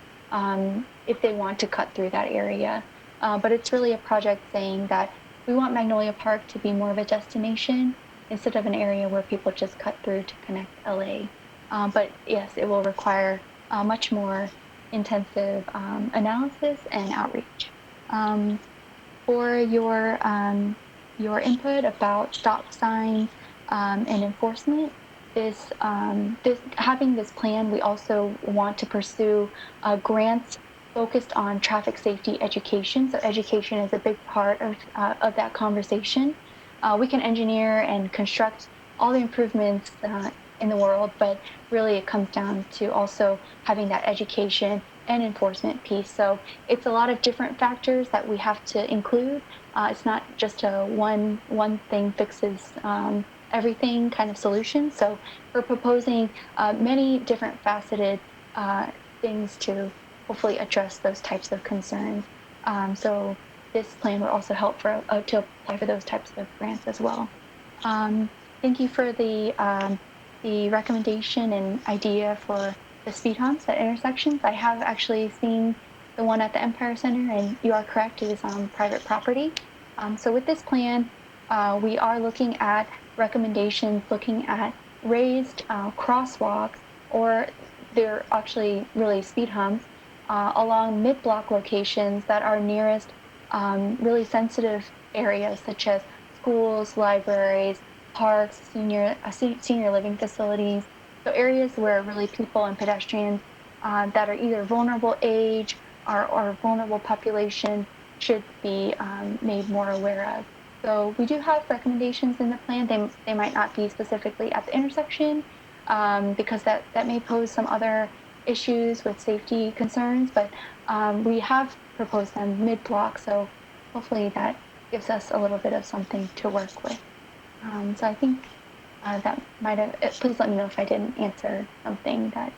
if they want to cut through that area. But it's really a project saying that we want Magnolia Park to be more of a destination instead of an area where people just cut through to connect LA. But yes, it will require much more intensive analysis and outreach. For your input about stop signs and enforcement, having this plan, we also want to pursue grants focused on traffic safety education. So education is a big part of that conversation. We can engineer and construct all the improvements in the world, but really it comes down to also having that education and enforcement piece. So it's a lot of different factors that we have to include. It's not just a one thing fixes everything kind of solution. So we're proposing many different faceted things to hopefully address those types of concerns. So this plan will also help to apply for those types of grants as well. Thank you for the recommendation and idea for the speed humps at intersections. I have actually seen the one at the Empire Center, and you are correct, it is on private property. So with this plan, we are looking at recommendations looking at raised crosswalks, or they're actually really speed humps, along mid-block locations that are nearest really sensitive areas such as schools, libraries, parks, senior living facilities. So areas where really people and pedestrians that are either vulnerable age or vulnerable population should be made more aware of. So we do have recommendations in the plan. They might not be specifically at the intersection because that may pose some other issues with safety concerns, but we have proposed them mid-block, so hopefully that gives us a little bit of something to work with. So I think that might have, please let me know if I didn't answer something that.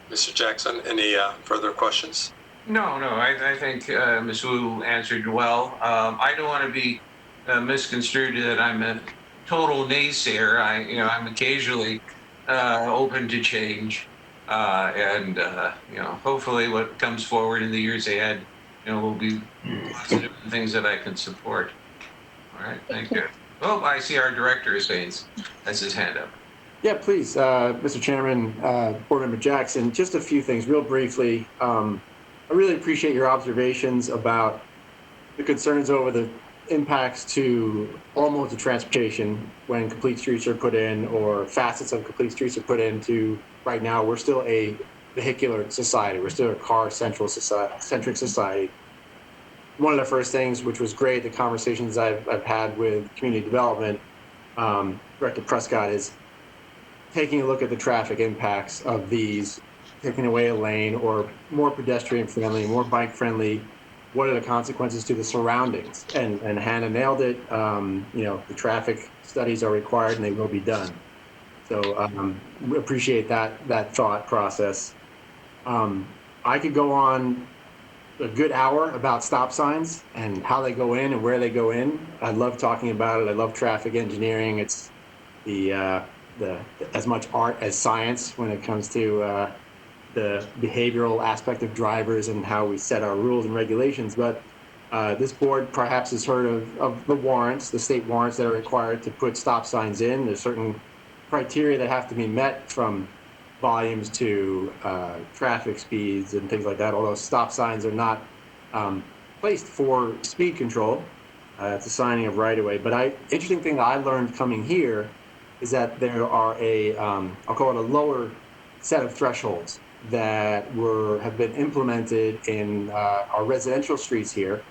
Mr. Jackson, any further questions? No, I think Ms. Wu answered well. I don't want to be misconstrued that I'm a total naysayer. I'm occasionally open to change, and hopefully what comes forward in the years ahead, will be positive things that I can support. All right, thank you. Oh, I see our director is saying, that's his hand up. Yeah, please, Mr. Chairman, Board Member Jackson, just a few things real briefly. I really appreciate your observations about the concerns over the impacts to all modes of transportation when complete streets are put in or facets of complete streets are put into. Right now, we're still a vehicular society. We're still a car-centric society. One of the first things, which was great, the conversations I've had with community development, Director Prescott, is taking a look at the traffic impacts of these, taking away a lane or more pedestrian friendly, more bike friendly. What are the consequences to the surroundings? And Hannah nailed it. The traffic studies are required and they will be done. So we appreciate that thought process. I could go on a good hour about stop signs and how they go in and where they go in. I love talking about it. I love traffic engineering. It's the as much art as science when it comes to the behavioral aspect of drivers and how we set our rules and regulations. But this board perhaps has heard of the warrants, the state warrants that are required to put stop signs in. There's certain criteria that have to be met, from volumes to traffic speeds and things like that, although stop signs are not placed for speed control. It's a signing of right-of-way. But interesting thing that I learned coming here is that there are I'll call it a lower set of thresholds that have been implemented in our residential streets here.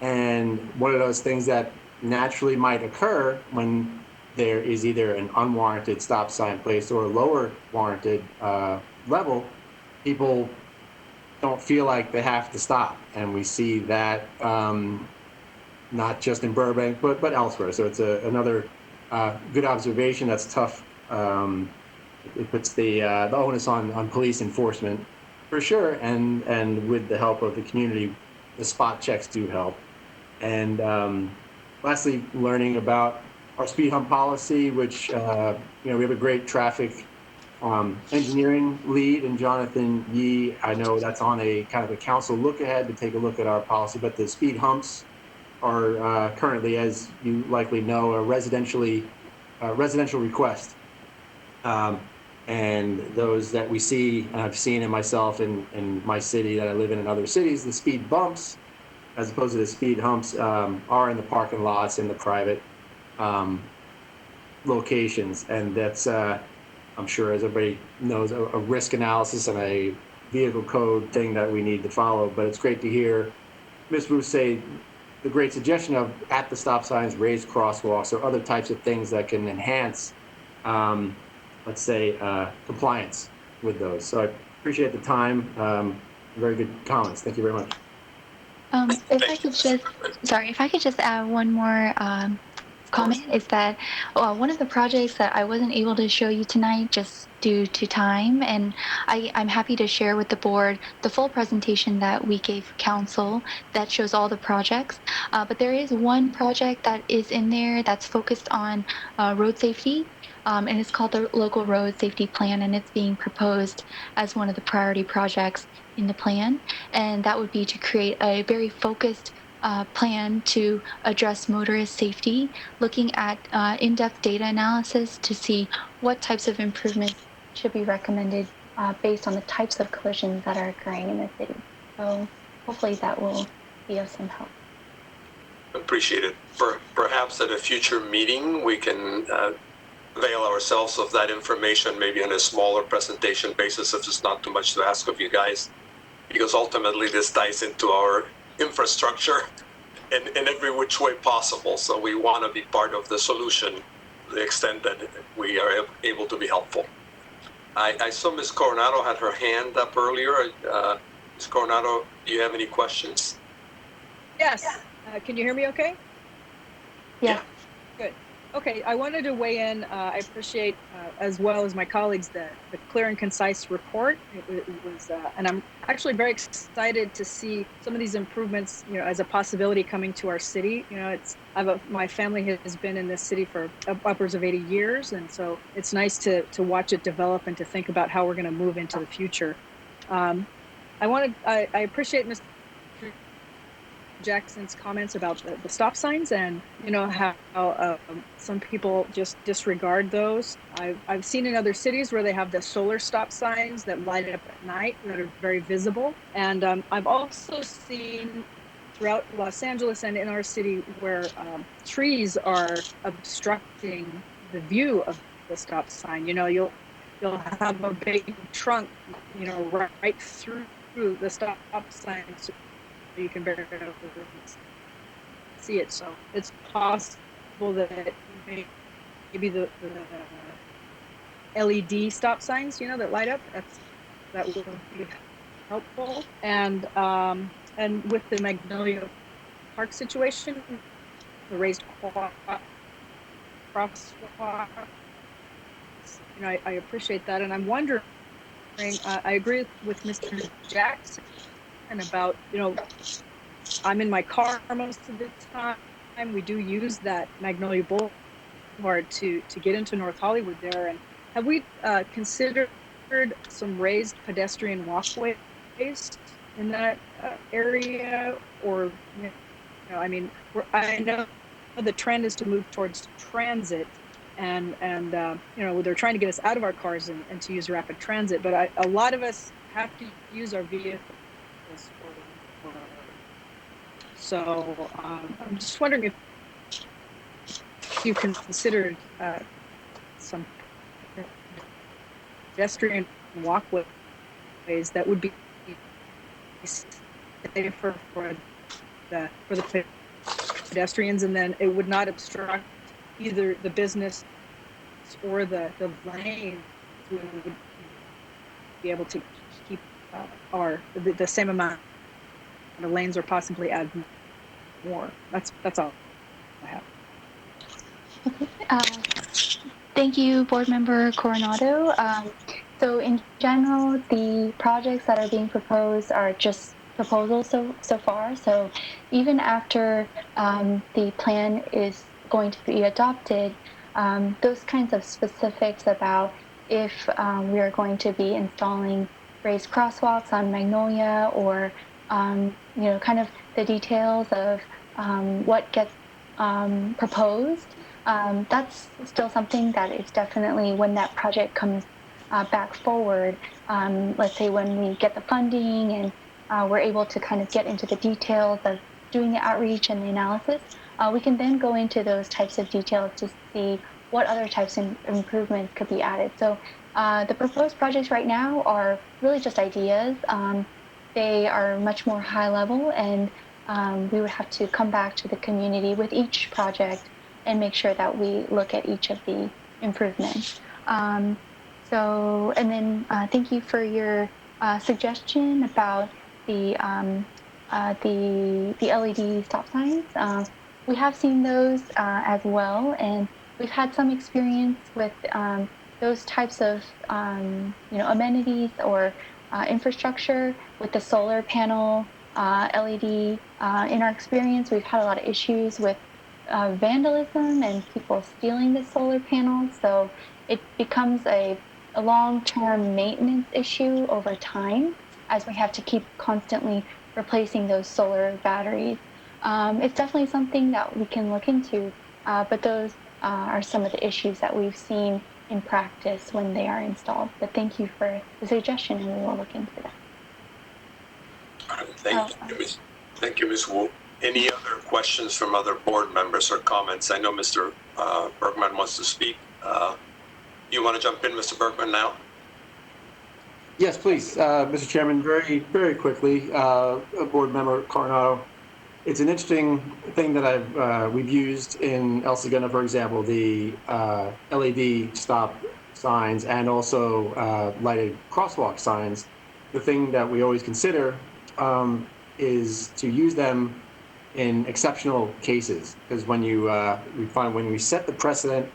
And one of those things that naturally might occur when there is either an unwarranted stop sign placed or a lower warranted level, people don't feel like they have to stop. And we see that not just in Burbank, but elsewhere. So it's another good observation. That's tough. It puts the onus on police enforcement for sure, and with the help of the community, the spot checks do help. And lastly, learning about our speed hump policy, which we have a great traffic engineering lead, and Jonathan Yee, I know that's on a kind of a council look ahead to take a look at our policy, but the speed humps are currently, as you likely know, a residential request. And those that we see, and I've seen it myself in my city that I live in other cities, the speed bumps, as opposed to the speed humps, are in the parking lots in the private locations. And that's, I'm sure, as everybody knows, a risk analysis and a vehicle code thing that we need to follow. But it's great to hear Ms. Ruth say the great suggestion of at the stop signs, raised crosswalks, or other types of things that can enhance, let's say, compliance with those. So I appreciate the time. Very good comments. Thank you very much. If I could just add one more comment, is that one of the projects that I wasn't able to show you tonight just due to time, and I'm happy to share with the board the full presentation that we gave council that shows all the projects. But there is one project that is in there that's focused on road safety. And it's called the Local Road Safety Plan, and it's being proposed as one of the priority projects in the plan. And that would be to create a very focused plan to address motorist safety, looking at in-depth data analysis to see what types of improvements should be recommended based on the types of collisions that are occurring in the city. So hopefully that will be of some help. Appreciate it. Perhaps at a future meeting, we can avail ourselves of that information, maybe on a smaller presentation basis, if it's not too much to ask of you guys, because ultimately this ties into our infrastructure in every which way possible. So we want to be part of the solution to the extent that we are able to be helpful. I saw Ms. Coronado had her hand up earlier. Ms. Coronado, do you have any questions? Yes. Can you hear me okay? Yeah. Good. Okay, I wanted to weigh in. I appreciate, as well as my colleagues, the clear and concise report. It was, and I'm actually very excited to see some of these improvements, as a possibility coming to our city. My family has been in this city for upwards of 80 years, and so it's nice to watch it develop and to think about how we're going to move into the future. I appreciate Mr. Jackson's comments about the stop signs, and how some people just disregard those. I've seen in other cities where they have the solar stop signs that light up at night that are very visible, and I've also seen throughout Los Angeles and in our city where trees are obstructing the view of the stop sign. You'll have a big trunk right through the stop sign, so you can barely see it. So it's possible that maybe the LED stop signs, that light up, that will be helpful. And with the Magnolia Park situation, the raised crosswalk, I appreciate that. And I'm wondering, I agree with Mr. Jackson about, I'm in my car most of the time. We do use that Magnolia Boulevard to get into North Hollywood there. And have we considered some raised pedestrian walkways in that area? Or, I know the trend is to move towards transit, and they're trying to get us out of our cars and to use rapid transit. But a lot of us have to use our vehicles. So I'm just wondering if you considered some pedestrian walkways that would be safer for the pedestrians, and then it would not obstruct either the business or the lane. We would be able to keep the same amount of lanes, or possibly add more. That's all I have. Thank you, Board Member Coronado. So in general, the projects that are being proposed are just proposals so far. So even after the plan is going to be adopted, those kinds of specifics about if we are going to be installing raised crosswalks on Magnolia, or kind of the details of what gets proposed. That's still something that is definitely, when that project comes back forward, let's say when we get the funding and we're able to kind of get into the details of doing the outreach and the analysis, we can then go into those types of details to see what other types of improvements could be added. So the proposed projects right now are really just ideas. They are much more high level, and we would have to come back to the community with each project and make sure that we look at each of the improvements. And then thank you for your suggestion about the LED stop signs. We have seen those as well, and we've had some experience with those types of amenities or infrastructure with the solar panel LED. In our experience, we've had a lot of issues with vandalism and people stealing the solar panels, so it becomes a long-term maintenance issue over time, as we have to keep constantly replacing those solar batteries. It's definitely something that we can look into, but those are some of the issues that we've seen in practice when they are installed. But thank you for the suggestion, and we will look into that. Thank you, Ms. Wu. Any other questions from other board members or comments? I know Mr. Bergman wants to speak. You want to jump in, Mr. Bergman, now? Yes, please, Mr. Chairman. Very, very quickly, Board Member Coronado. It's an interesting thing that we've used in El Segundo, for example, the LED stop signs and also lighted crosswalk signs. The thing that we always consider is to use them in exceptional cases, because when we find when we set the precedent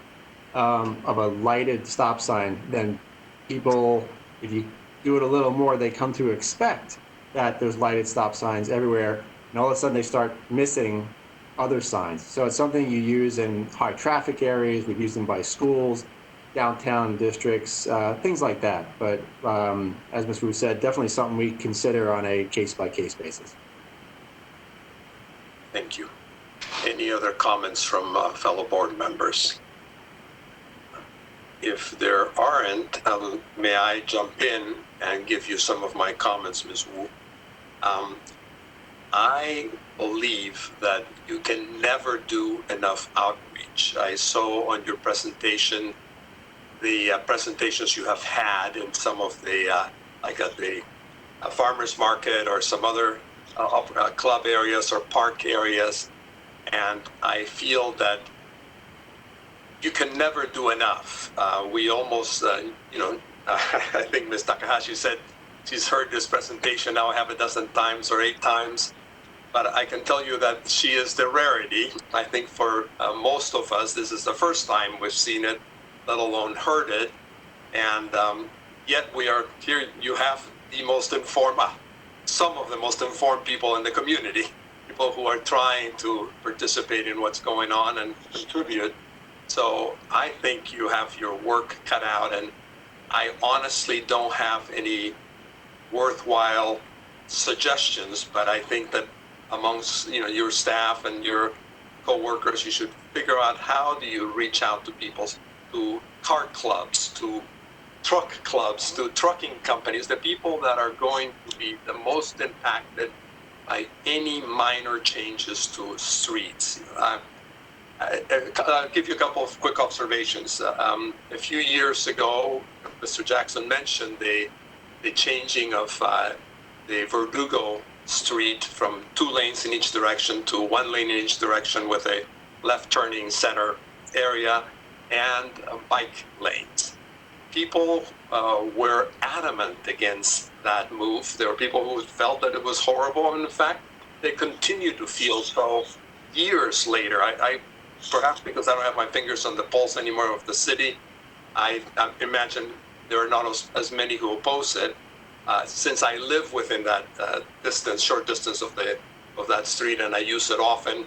of a lighted stop sign, then people, if you do it a little more, they come to expect that there's lighted stop signs everywhere, and all of a sudden they start missing other signs. So it's something you use in high traffic areas. We've used them by schools, downtown districts, things like that. But as Ms. Wu said, definitely something we consider on a case-by-case basis. Thank you. Any other comments from fellow board members? If there aren't, may I jump in and give you some of my comments, Ms. Wu? I believe that you can never do enough outreach. I saw on your presentation the presentations you have had in some of the, like at the farmer's market or some other club areas or park areas. And I feel that you can never do enough. We almost, I think Ms. Takahashi said she's heard this presentation now half a dozen times or 8 times, but I can tell you that she is the rarity. I think for most of us, this is the first time we've seen it, let alone heard it. And yet we are here, you have the most informed, some of the most informed people in the community, people who are trying to participate in what's going on and contribute. So I think you have your work cut out, and I honestly don't have any worthwhile suggestions, but I think that amongst your staff and your co-workers, you should figure out how do you reach out to people, to car clubs, to truck clubs, to trucking companies, the people that are going to be the most impacted by any minor changes to streets. I'll give you a couple of quick observations. A few years ago, Mr. Jackson mentioned the changing of the Verdugo Street from 2 lanes in each direction to 1 lane in each direction with a left turning center area and bike lanes. People were adamant against that move. There were people who felt that it was horrible, and in fact, they continue to feel so years later. I perhaps because I don't have my fingers on the pulse anymore of the city, I imagine there are not as many who oppose it. Since I live within that short distance of that street, and I use it often,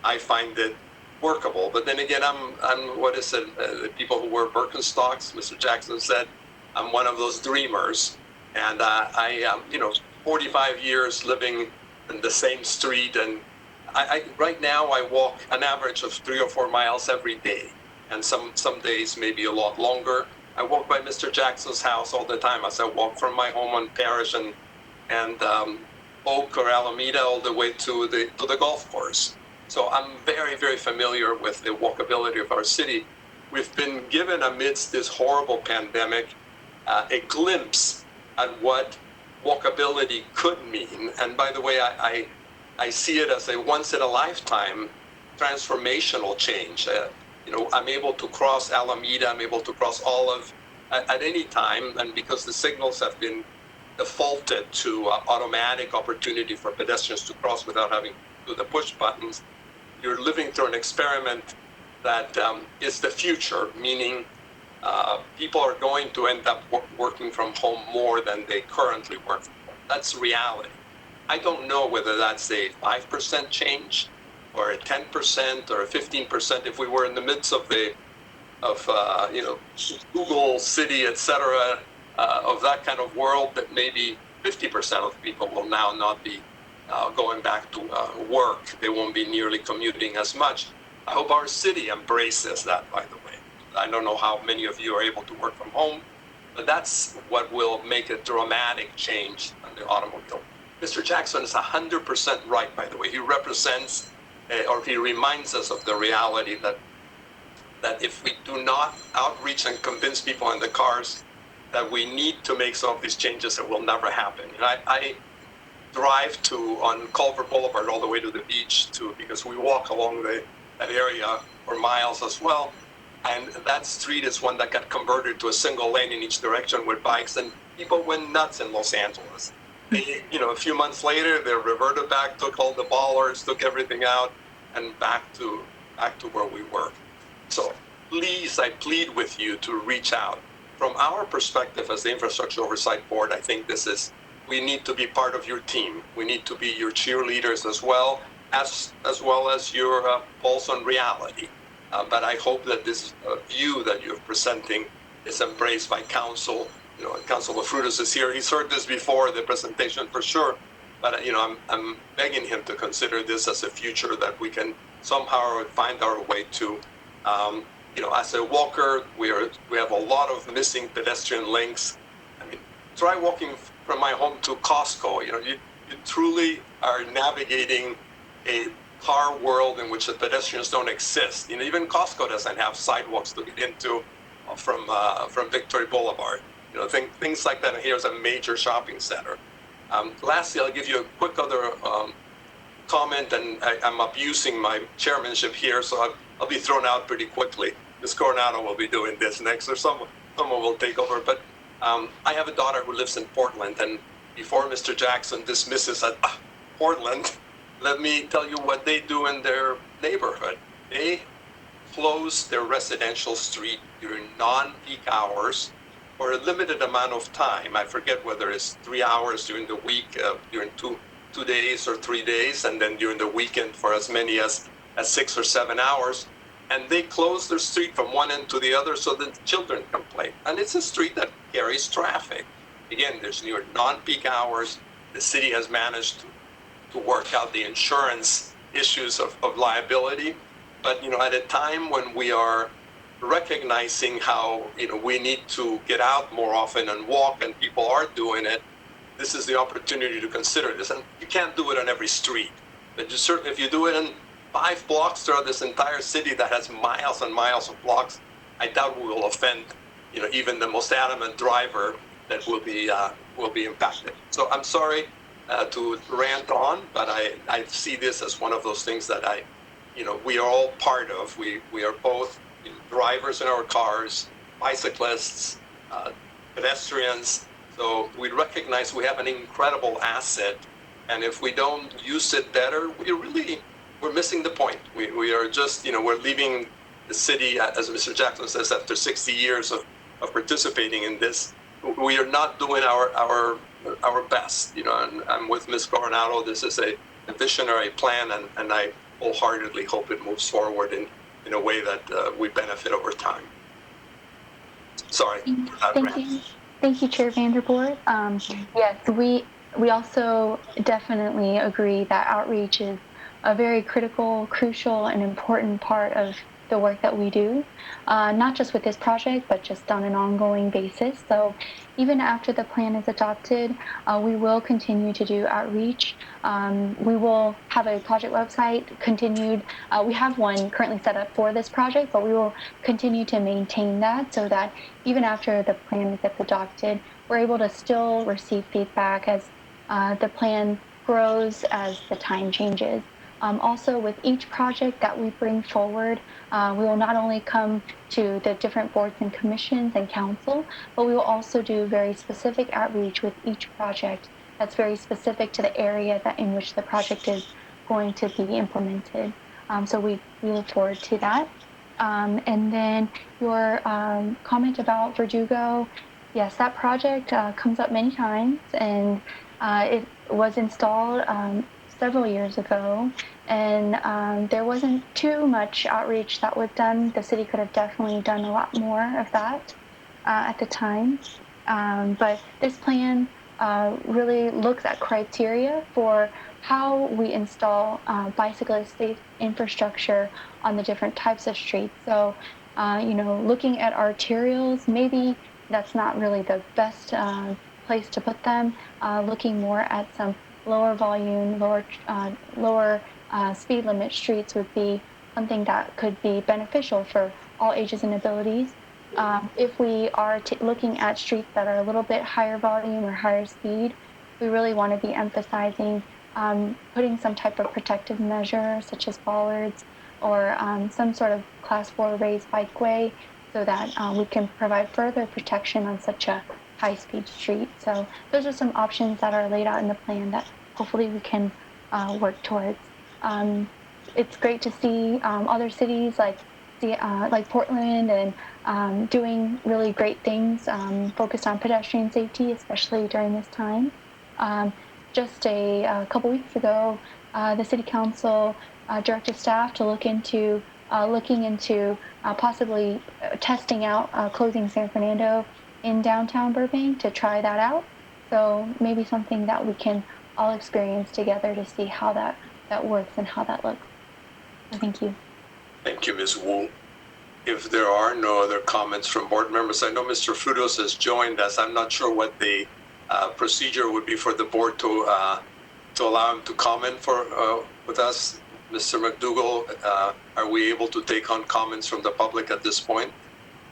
I find it workable. But then again, I'm what is it? The people who wear Birkenstocks, Mr. Jackson said, I'm one of those dreamers. And I am, 45 years living in the same street. And I right now I walk an average of 3 or 4 miles every day. And some days maybe a lot longer. I walk by Mr. Jackson's house all the time as I walk from my home on Parish and Oak or Alameda all the way to the golf course. So I'm very, very familiar with the walkability of our city. We've been given amidst this horrible pandemic a glimpse at what walkability could mean. And by the way, I see it as a once in a lifetime transformational change. I'm able to cross Alameda, I'm able to cross Olive at any time, and because the signals have been defaulted to automatic opportunity for pedestrians to cross without having to do the push buttons, you're living through an experiment that is the future, meaning people are going to end up working from home more than they currently work from home. That's reality. I don't know whether that's a 5% change or a 10% or a 15%. If we were in the midst of Google City, etc., of that kind of world, that maybe 50% of people will now not be going back to work. They won't be nearly commuting as much. I hope our city embraces that, by the way. I don't know how many of you are able to work from home, but that's what will make a dramatic change on the automobile. Mr. Jackson is 100% right, by the way. He represents, or he reminds us of the reality that if we do not outreach and convince people in the cars that we need to make some of these changes, it will never happen. And I drive on Culver Boulevard all the way to the beach because we walk along that area for miles as well. And that street is one that got converted to a single lane in each direction with bikes, and people went nuts in Los Angeles. A few months later, they reverted back, took all the ballers, took everything out, and back to where we were. So please, I plead with you to reach out. From our perspective as the Infrastructure Oversight Board, I think we need to be part of your team. We need to be your cheerleaders as well as your pulse on reality. But I hope that this view that you're presenting is embraced by Council. Councilor Frutos is here. He's heard this before, the presentation for sure. But I'm begging him to consider this as a future that we can somehow find our way to. As a walker, we have a lot of missing pedestrian links. I mean, try walking from my home to Costco. You truly are navigating a car world in which the pedestrians don't exist. Even Costco doesn't have sidewalks to get into from Victory Boulevard. Things like that. And here's a major shopping center. Lastly, I'll give you a quick other comment, and I'm abusing my chairmanship here, so I'll be thrown out pretty quickly. Ms. Coronado will be doing this next, or someone will take over. But I have a daughter who lives in Portland, and before Mr. Jackson dismisses Portland, let me tell you what they do in their neighborhood. They close their residential street during non-peak hours for a limited amount of time. I forget whether it's 3 hours during the week, during two days or 3 days, and then during the weekend for as many as 6 or 7 hours. And they close their street from one end to the other so that children can play. And it's a street that carries traffic. Again, there's near non-peak hours. The city has managed to work out the insurance issues of liability. But, at a time when we are recognizing how, we need to get out more often and walk, and people are doing it, this is the opportunity to consider this. And you can't do it on every street. But you certainly, if you do it in 5 blocks throughout this entire city that has miles and miles of blocks, I doubt we will offend, even the most adamant driver that will be impacted. So I'm sorry to rant on, but I see this as one of those things that we are all part of. We are both drivers in our cars, bicyclists, pedestrians. So we recognize we have an incredible asset, and if we don't use it better, we're missing the point. We are just, we're leaving the city, as Mr. Jackson says, after 60 years of participating in this. We are not doing our best, and I'm with Ms. Coronado. This is a visionary plan, and I wholeheartedly hope it moves forward in a way that we benefit over time. Sorry for that Thank rant. you. Thank you, Chair Vanderboord. Yes, we also definitely agree that outreach is a very critical, crucial, and important part of the work that we do, not just with this project, but just on an ongoing basis. So even after the plan is adopted, we will continue to do outreach. We will have a project website continued. We have one currently set up for this project, but we will continue to maintain that so that even after the plan gets adopted, we're able to still receive feedback as the plan grows, as the time changes. Also, with each project that we bring forward, we will not only come to the different boards and commissions and council, but we will also do very specific outreach with each project that's very specific to the area that in which the project is going to be implemented. So we look forward to that. And then your comment about Verdugo, yes, that project comes up many times, and it was installed several years ago, and there wasn't too much outreach that was done. The city could have definitely done a lot more of that at the time. But this plan really looks at criteria for how we install bicyclist safe infrastructure on the different types of streets. So, looking at arterials, maybe that's not really the best place to put them. Looking more at some lower volume, lower speed limit streets would be something that could be beneficial for all ages and abilities. If we are looking at streets that are a little bit higher volume or higher speed, we really want to be emphasizing putting some type of protective measure, such as bollards or some sort of class 4 raised bikeway, so that we can provide further protection on such a high-speed street. So those are some options that are laid out in the plan that hopefully we can work towards. It's great to see other cities like Portland and doing really great things focused on pedestrian safety, especially during this time. Just a couple weeks ago, the City Council directed staff to looking into possibly testing out closing San Fernando in downtown Burbank to try that out. So maybe something that we can all experience together to see how that works and how that looks. So thank you. Thank you, Ms. Wu. If there are no other comments from board members, I know Mr. Fudos has joined us. I'm not sure what the procedure would be for the board to allow him to comment with us. Mr. McDougall, are we able to take on comments from the public at this point?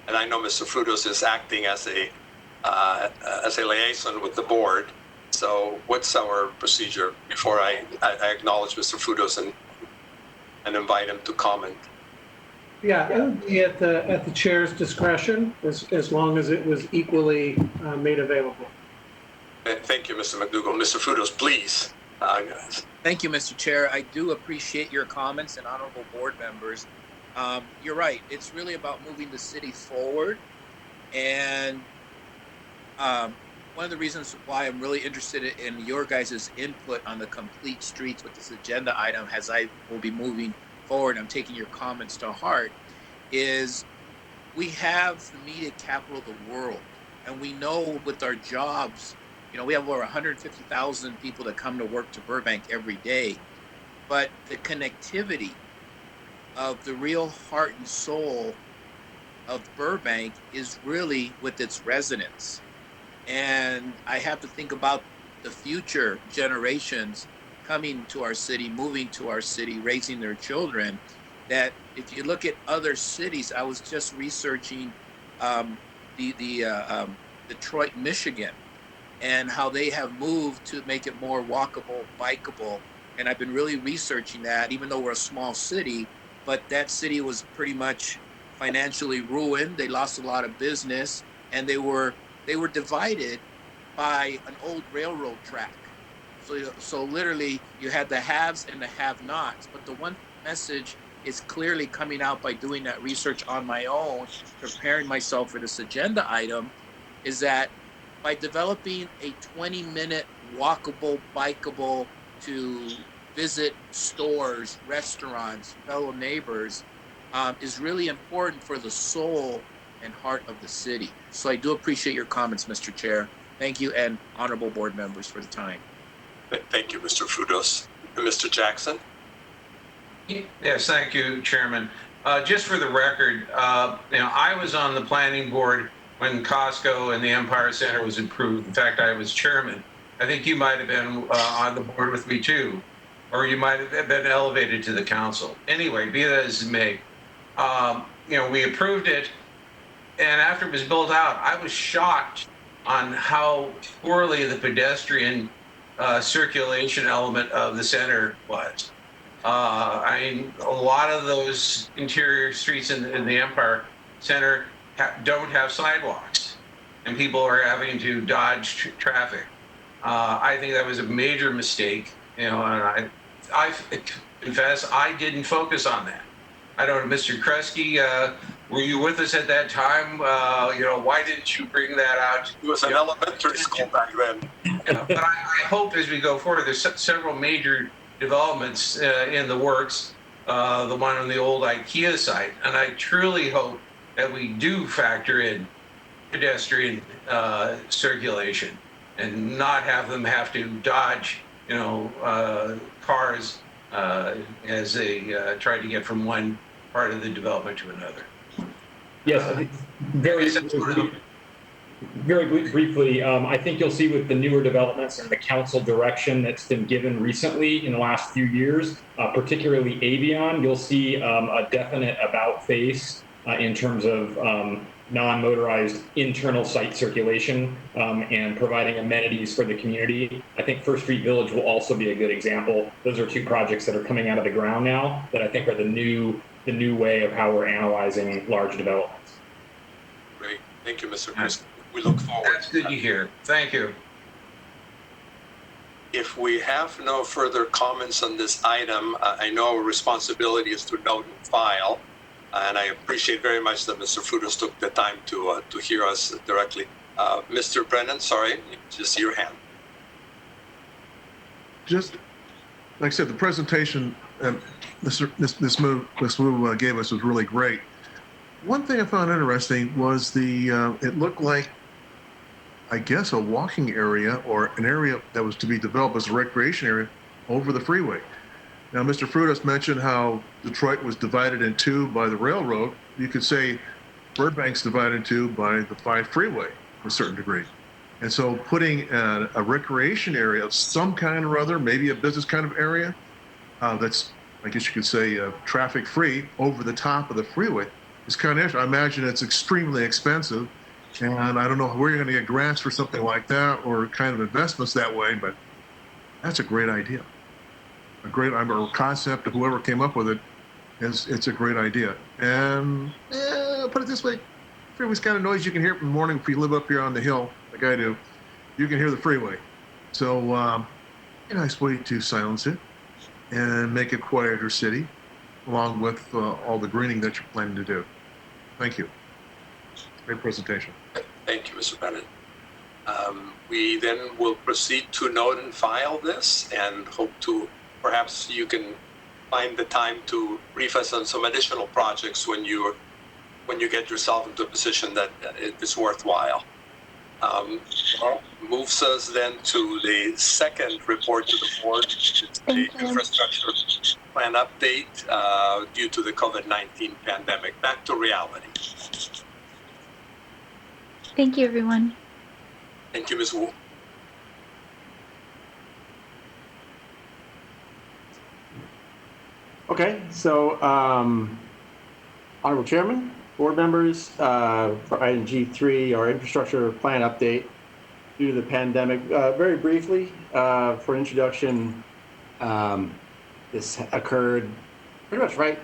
And I know Mr. Fudos is acting as a liaison with the board. So what's our procedure before I acknowledge Mr. Fudos and invite him to comment? Yeah, it would be at the chair's discretion as long as it was equally made available. Thank you, Mr. McDougall. Mr. Fudos, please. Thank you, Mr. Chair. I do appreciate your comments and honorable board members. You're right. It's really about moving the city forward. And one of the reasons why I'm really interested in your guys' input on the complete streets with this agenda item, as I will be moving forward, I'm taking your comments to heart, is we have the media capital of the world. And we know with our jobs, we have over 150,000 people that come to work to Burbank every day. But the connectivity of the real heart and soul of Burbank is really with its residents. And I have to think about the future generations coming to our city, moving to our city, raising their children, that if you look at other cities, I was just researching Detroit, Michigan, and how they have moved to make it more walkable, bikeable. And I've been really researching that, even though we're a small city, but that city was pretty much financially ruined. They lost a lot of business, and they were divided by an old railroad track. So literally you had the haves and the have-nots, but the one message is clearly coming out by doing that research on my own, preparing myself for this agenda item, is that by developing a 20-minute walkable, bikeable to visit stores, restaurants, fellow neighbors, is really important for the soul and heart of the city. So I do appreciate your comments, Mr. Chair. Thank you, and honorable board members, for the time. Thank you, Mr. Fudos. Mr. Jackson? Yes, thank you, Chairman. Just for the record, I was on the planning board when Costco and the Empire Center was approved. In fact, I was chairman. I think you might have been on the board with me too, or you might have been elevated to the council. Anyway, be that as it may, we approved it, and after it was built out, I was shocked on how poorly the pedestrian circulation element of the center was. I mean, a lot of those interior streets in the Empire Center don't have sidewalks, and people are having to dodge traffic. I think that was a major mistake, and I confess I didn't focus on that. I don't know, Mr. Kresge, were you with us at that time? Why didn't you bring that out? It was an elementary school back then. But I hope as we go forward, there's several major developments in the works, the one on the old IKEA site, and I truly hope that we do factor in pedestrian circulation and not have them have to dodge, cars as they try to get from one part of the development to another. Yes, I think very briefly, I think you'll see with the newer developments and the council direction that's been given recently in the last few years, particularly Avion, you'll see a definite about face in terms of non-motorized internal site circulation and providing amenities for the community. I think First Street Village will also be a good example. Those are two projects that are coming out of the ground now that I think are the new way of how we're analyzing large developments. Great. Thank you, Mr. Chris. We look forward. That's good to hear. Thank you. If we have no further comments on this item, I know our responsibility is to note and file, and I appreciate very much that Mr. Fudos took the time to hear us directly. Mr. Brennan, sorry, just your hand. Just like I said, the presentation this move gave us was really great. One thing I found interesting was it looked like, I guess, a walking area or an area that was to be developed as a recreation area over the freeway. Now, Mr. Frutos mentioned how Detroit was divided in two by the railroad. You could say Burbank's divided in two by the 5 freeway to a certain degree. And so putting a recreation area of some kind or other, maybe a business kind of area, that's, I guess you could say, traffic free over the top of the freeway is kind of interesting. I imagine it's extremely expensive. And I don't know where you're going to get grants for something like that or kind of investments that way, but that's a great idea. A great concept of whoever came up with it it's a great idea. And put it this way, freeway's kind of noise you can hear from the morning if you live up here on the hill, like I do. You can hear the freeway. So a nice way to silence it and make a quieter city, along with all the greening that you're planning to do. Thank you. Great presentation. Thank you, Mr. Bennett. We then will proceed to note and file this and hope to, perhaps you can find the time to brief us on some additional projects when you get yourself into a position that it's worthwhile. Moves us then to the second report to the board, the infrastructure plan update due to the COVID-19 pandemic. Back to reality. Thank you, everyone. Thank you, Ms. Wu. Okay, so Honorable Chairman, board members, for item G3, our infrastructure plan update due to the pandemic. Very briefly, for introduction, this occurred pretty much right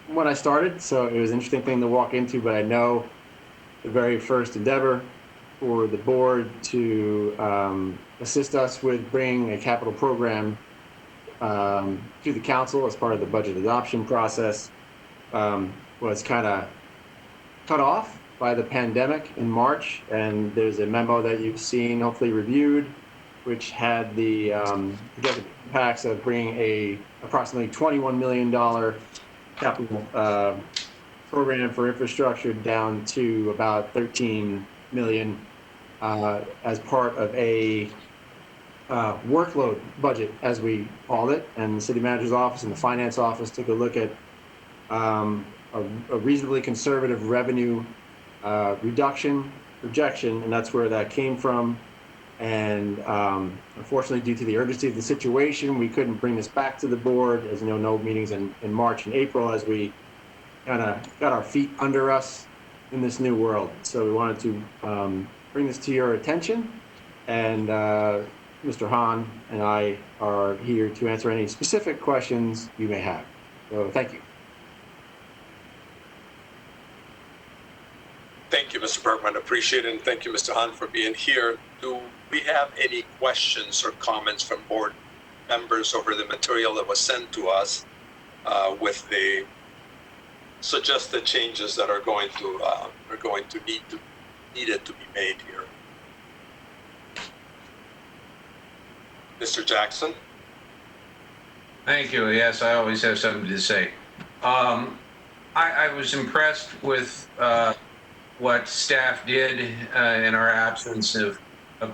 when I started, so it was an interesting thing to walk into, but I know the very first endeavor for the board to assist us with bringing a capital program to the council as part of the budget adoption process was kind of cut off by the pandemic in March, and there's a memo that you've seen, hopefully reviewed, which had the impacts of bringing a approximately $21 million capital program for infrastructure down to about 13 million as part of a workload budget, as we called it. And the city manager's office and the finance office took a look at a reasonably conservative revenue reduction projection, and that's where that came from. And unfortunately, due to the urgency of the situation, we couldn't bring this back to the board. As you know, no meetings in March and April as we kind of got our feet under us in this new world. So we wanted to bring this to your attention, and Mr. Hahn and I are here to answer any specific questions you may have. So thank you. Thank you, Mr. Bergman. Appreciate it. And thank you, Mr. Hahn, for being here. Do we have any questions or comments from board members over the material that was sent to us with the suggested changes that are going to needed to be made here? Mr. Jackson? Thank you. Yes, I always have something to say. I was impressed with what staff did in our absence of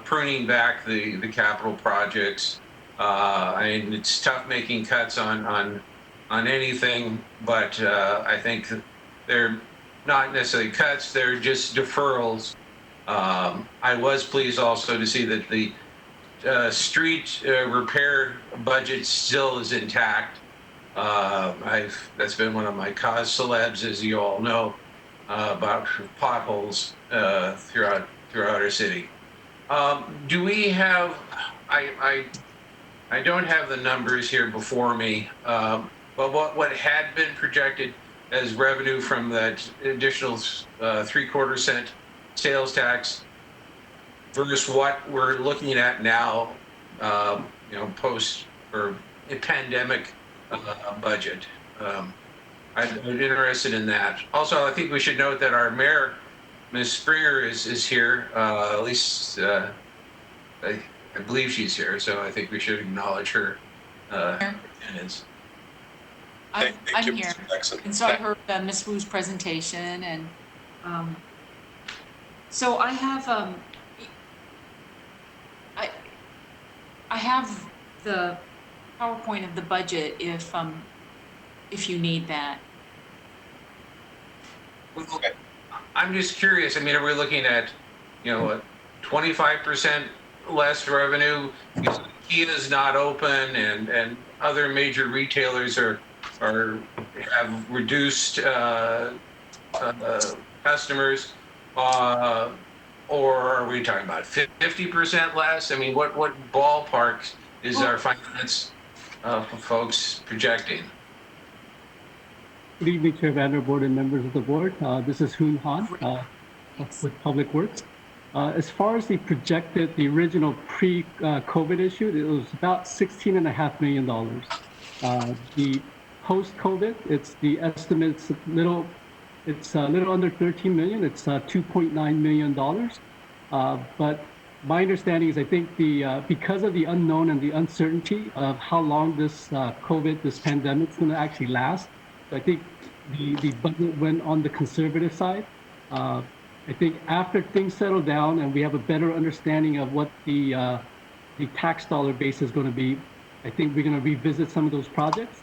pruning back the capital projects. I mean, it's tough making cuts on anything, but I think they're not necessarily cuts, they're just deferrals. I was pleased also to see that the street repair budget still is intact. That's been one of my cause celebs, as you all know, about potholes throughout our city. Do we have? I don't have the numbers here before me, but what had been projected as revenue from that additional 3/4 cent sales tax versus what we're looking at now, post or pandemic budget. I'm interested in that. Also, I think we should note that our mayor, Ms. Springer, is here. At least I believe she's here, so I think we should acknowledge her attendance. I'm here, and so I heard Ms. Wu's presentation, and so I have I have the PowerPoint of the budget if you need that. Okay. I'm just curious. I mean, are we looking at 25% less revenue? Kia's not open, and other major retailers have reduced customers, or are we talking about 50% less? I mean, what ballpark is our finance folks projecting? Good evening, Chair Vander Board and members of the board. This is Hoon Han with Public Works. As far as the original pre-COVID issue, it was about $16.5 million. The post-COVID, the estimate's a little under 13 million. It's $2.9 million. But my understanding is, I think because of the unknown and the uncertainty of how long this this pandemic is going to actually last, I think the budget went on the conservative side. I think after things settle down and we have a better understanding of what the tax dollar base is going to be, I think we're going to revisit some of those projects.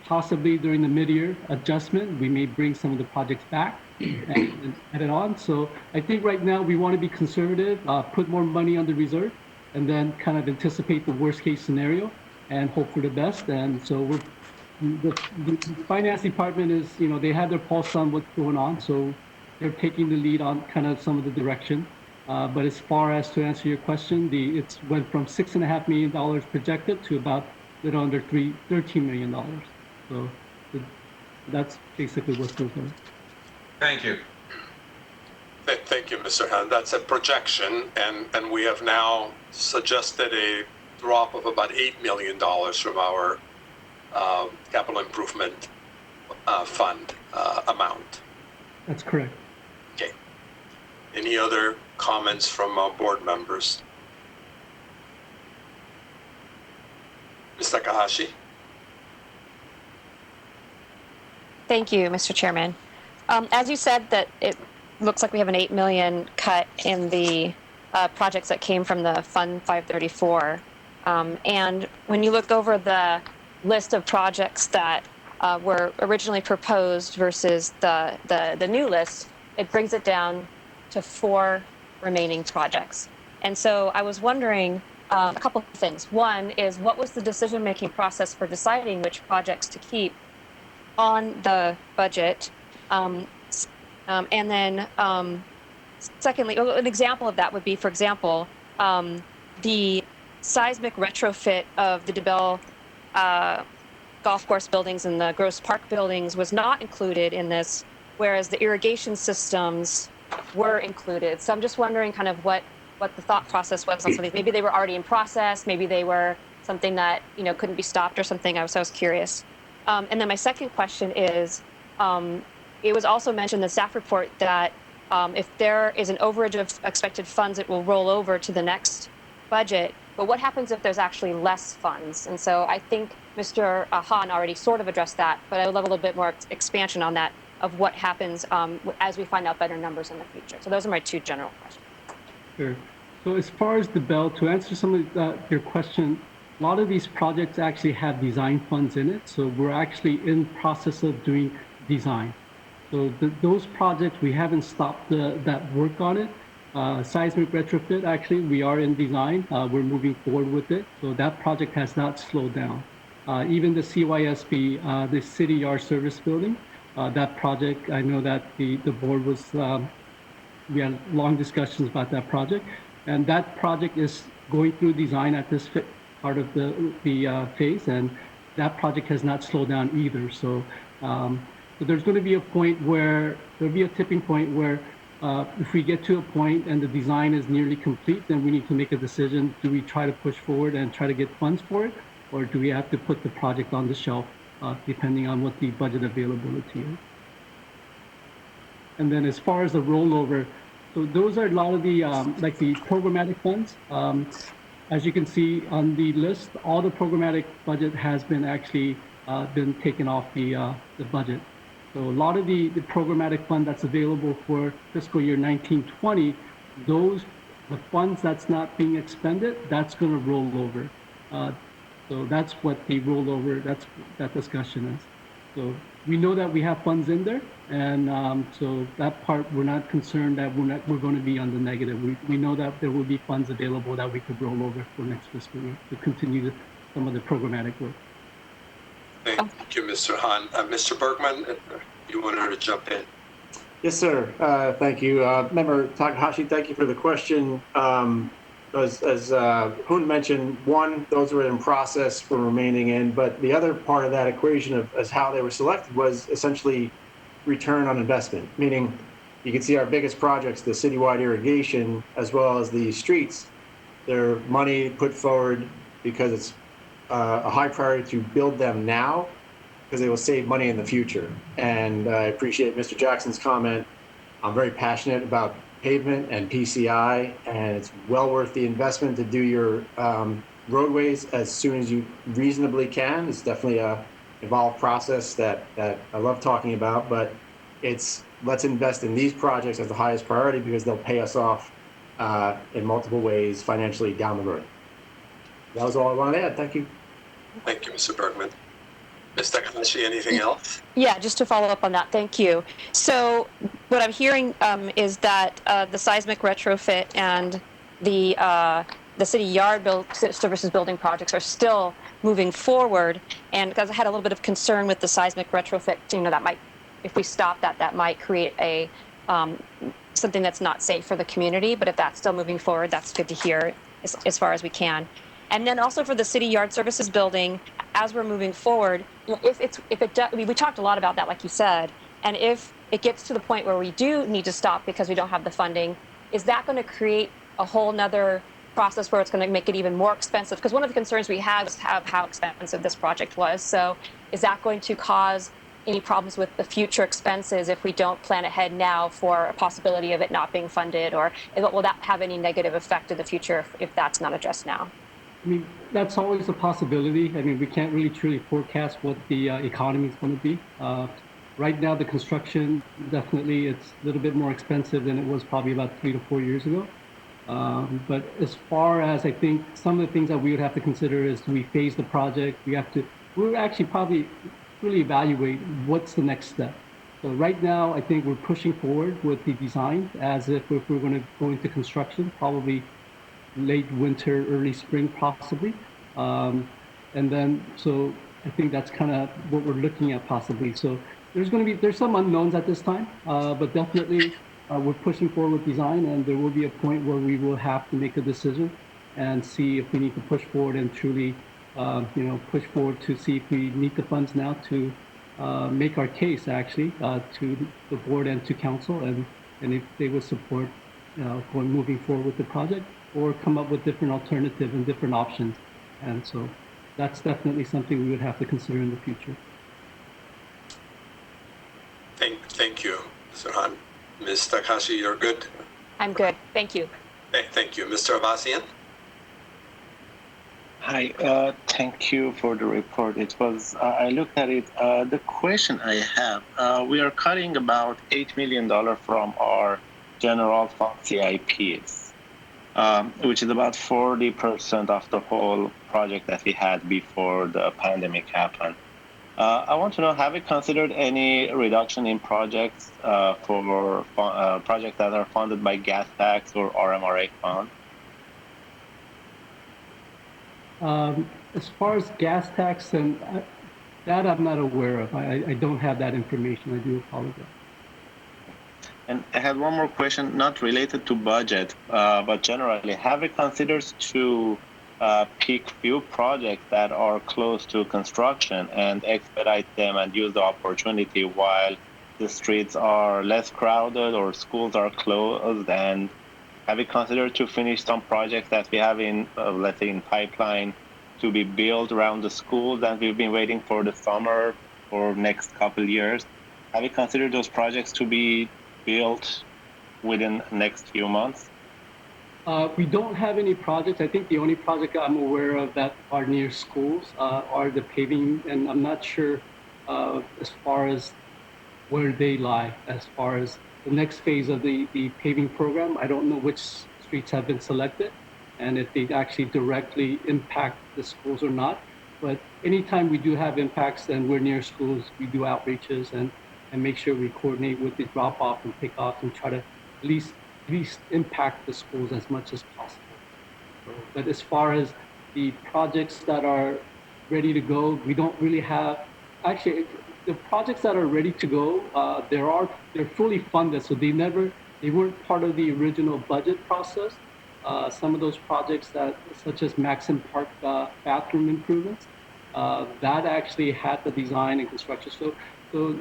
Possibly during the mid-year adjustment, we may bring some of the projects back and add it on. So I think right now we want to be conservative, put more money on the reserve, and then kind of anticipate the worst case scenario and hope for the best. And so the finance department is, they had their pulse on what's going on, so they're taking the lead on kind of some of the direction. But as far as to answer your question, it went from $6.5 million projected to about a little under $13 million. So that's basically what's going on. Thank you. Thank you, Mr. Han. That's a projection, and we have now suggested a drop of about $8 million from our capital improvement fund amount. That's correct. Okay. Any other comments from board members? Ms. Takahashi? Thank you, Mr. Chairman. As you said, that it looks like we have an 8 million cut in the projects that came from the Fund 534. And when you look over the list of projects that were originally proposed versus the new list, it brings it down to 4 remaining projects. And so I was wondering a couple of things. One is, what was the decision-making process for deciding which projects to keep on the budget? And then secondly, an example of that would be, for example, the seismic retrofit of the DeBell golf course buildings and the Gross Park buildings was not included in this, whereas the irrigation systems were included. So I'm just wondering kind of what the thought process was on some of these. Maybe they were already in process, maybe they were something that, you know, couldn't be stopped or something. I was curious. And then my second question is, it was also mentioned in the staff report that if there is an overage of expected funds, it will roll over to the next budget. But what happens if there's actually less funds? And so I think Mr. Hahn already sort of addressed that, but I would love a little bit more expansion on that of what happens as we find out better numbers in the future. So those are my 2 general questions. Sure. So as far as the Bell, to answer some of your question, a lot of these projects actually have design funds in it. So we're actually in process of doing design. So those projects, we haven't stopped that work on it. Seismic retrofit, actually, we are in design. We're moving forward with it. So that project has not slowed down. Even the CYSB, the City Yard Service Building, that project, I know that the board was, we had long discussions about that project. And that project is going through design at this part of the phase, and that project has not slowed down either. So, so there's going to be a point where there'll be a tipping point where if we get to a point and the design is nearly complete, then we need to make a decision. Do we try to push forward and try to get funds for it, or do we have to put the project on the shelf, depending on what the budget availability is? And then as far as the rollover, so those are a lot of the like the programmatic funds. As you can see on the list, all the programmatic budget has been actually been taken off the budget. So a lot of the programmatic fund that's available for fiscal year 1920, the funds that's not being expended, that's going to roll over. So that's what the rollover, that discussion is. So we know that we have funds in there, and so that part, we're not concerned that we're going to be on the negative. We know that there will be funds available that we could roll over for next fiscal year to continue some of the programmatic work. Thank you, Mr. Hahn. Mr. Bergman, you wanted to jump in. Yes, sir. Thank you. Member Takahashi, thank you for the question. As Hoon mentioned, one, those were in process for remaining in, but the other part of that equation as how they were selected was essentially return on investment, meaning you can see our biggest projects, the citywide irrigation, as well as the streets, they're money put forward because it's a high priority to build them now because they will save money in the future. And I appreciate Mr. Jackson's comment. I'm very passionate about pavement and PCI, and it's well worth the investment to do your roadways as soon as you reasonably can. It's definitely a involved process that I love talking about, but let's invest in these projects as the highest priority because they'll pay us off in multiple ways financially down the road. That was all I wanted to add. Thank you. Thank you, Mr. Bergman. Ms. Takahashi, anything else? Yeah, just to follow up on that, thank you. So what I'm hearing is that the seismic retrofit and the city yard services building projects are still moving forward. And because I had a little bit of concern with the seismic retrofit, that might, if we stop that might create a something that's not safe for the community. But if that's still moving forward, that's good to hear as far as we can. And then also for the city yard services building, as we're moving forward, we talked a lot about that, like you said, and if it gets to the point where we do need to stop because we don't have the funding, is that going to create a whole nother process where it's going to make it even more expensive? Because one of the concerns we have is how expensive this project was. So is that going to cause any problems with the future expenses if we don't plan ahead now for a possibility of it not being funded, or will that have any negative effect in the future if that's not addressed now? I mean, that's always a possibility. I mean, we can't really truly forecast what the economy is going to be. Right now, the construction, definitely, it's a little bit more expensive than it was probably about 3 to 4 years ago. But as far as I think some of the things that we would have to consider is, do we phase the project? We'll actually probably really evaluate what's the next step. So right now, I think we're pushing forward with the design as if we're going to go into construction, probably late winter, early spring, possibly. And then, so I think that's kind of what we're looking at possibly. So there's some unknowns at this time, but definitely we're pushing forward with design, and there will be a point where we will have to make a decision and see if we need to push forward and truly, push forward to see if we need the funds now to make our case actually to the board and to council, and if they would support moving forward with the project, or come up with different alternatives and different options. And so that's definitely something we would have to consider in the future. Thank you, Mr. Han. Ms. Takahashi, you're good? I'm good. Thank you. Thank you. Mr. Avassian? Hi, thank you for the report. It was, I looked at it. The question I have, we are cutting about $8 million from our general fund CIPs, which is about 40% of the whole project that we had before the pandemic happened. I want to know, have you considered any reduction in projects for projects that are funded by gas tax or RMRA fund? As far as gas tax, and that I'm not aware of. I don't have that information. I do apologize. And I had one more question, not related to budget, but generally, have you considered to pick few projects that are close to construction and expedite them and use the opportunity while the streets are less crowded or schools are closed? And have you considered to finish some projects that we have in, let's say, in pipeline to be built around the schools that we've been waiting for the summer for next couple years? Have you considered those projects to be built within the next few months? We don't have any projects. I think the only project I'm aware of that are near schools are the paving, and I'm not sure as far as where they lie as far as the next phase of the paving program. I don't know which streets have been selected and if they actually directly impact the schools or not. But anytime we do have impacts and we're near schools, we do outreaches and make sure we coordinate with the drop-off and pick-off and try to at least impact the schools as much as possible. But as far as the projects that are ready to go, we don't really have, actually, the projects that are ready to go, they're fully funded, so they weren't part of the original budget process. Some of those projects such as Maxim Park bathroom improvements, that actually had the design and construction. So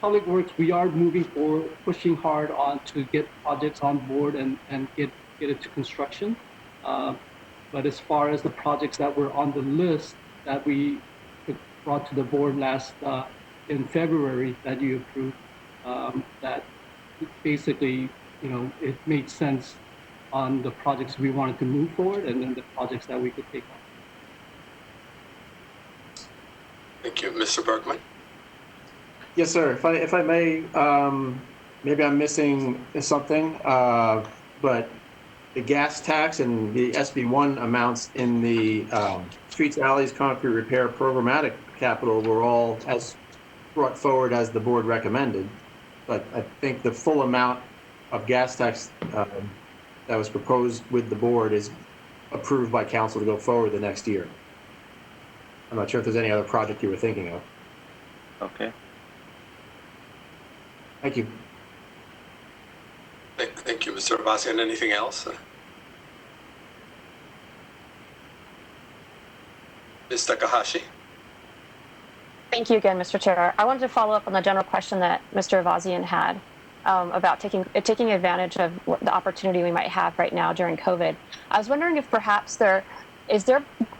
Public Works, we are moving forward, pushing hard on to get projects on board and get it to construction. But as far as the projects that were on the list that we brought to the board last in February that you approved, that basically, it made sense on the projects we wanted to move forward and then the projects that we could take on. Thank you. Mr. Bergman? Yes, sir. If I may, maybe I'm missing something, but the gas tax and the SB1 amounts in the streets, alleys, concrete repair programmatic capital were all as brought forward as the board recommended. But I think the full amount of gas tax that was proposed with the board is approved by council to go forward the next year. I'm not sure if there's any other project you were thinking of. Okay. Thank you. Thank you, Mr. Avassian. Anything else? Ms. Takahashi? Thank you again, Mr. Chair. I wanted to follow up on the general question that Mr. Avassian had about taking advantage of the opportunity we might have right now during COVID. I was wondering if perhaps there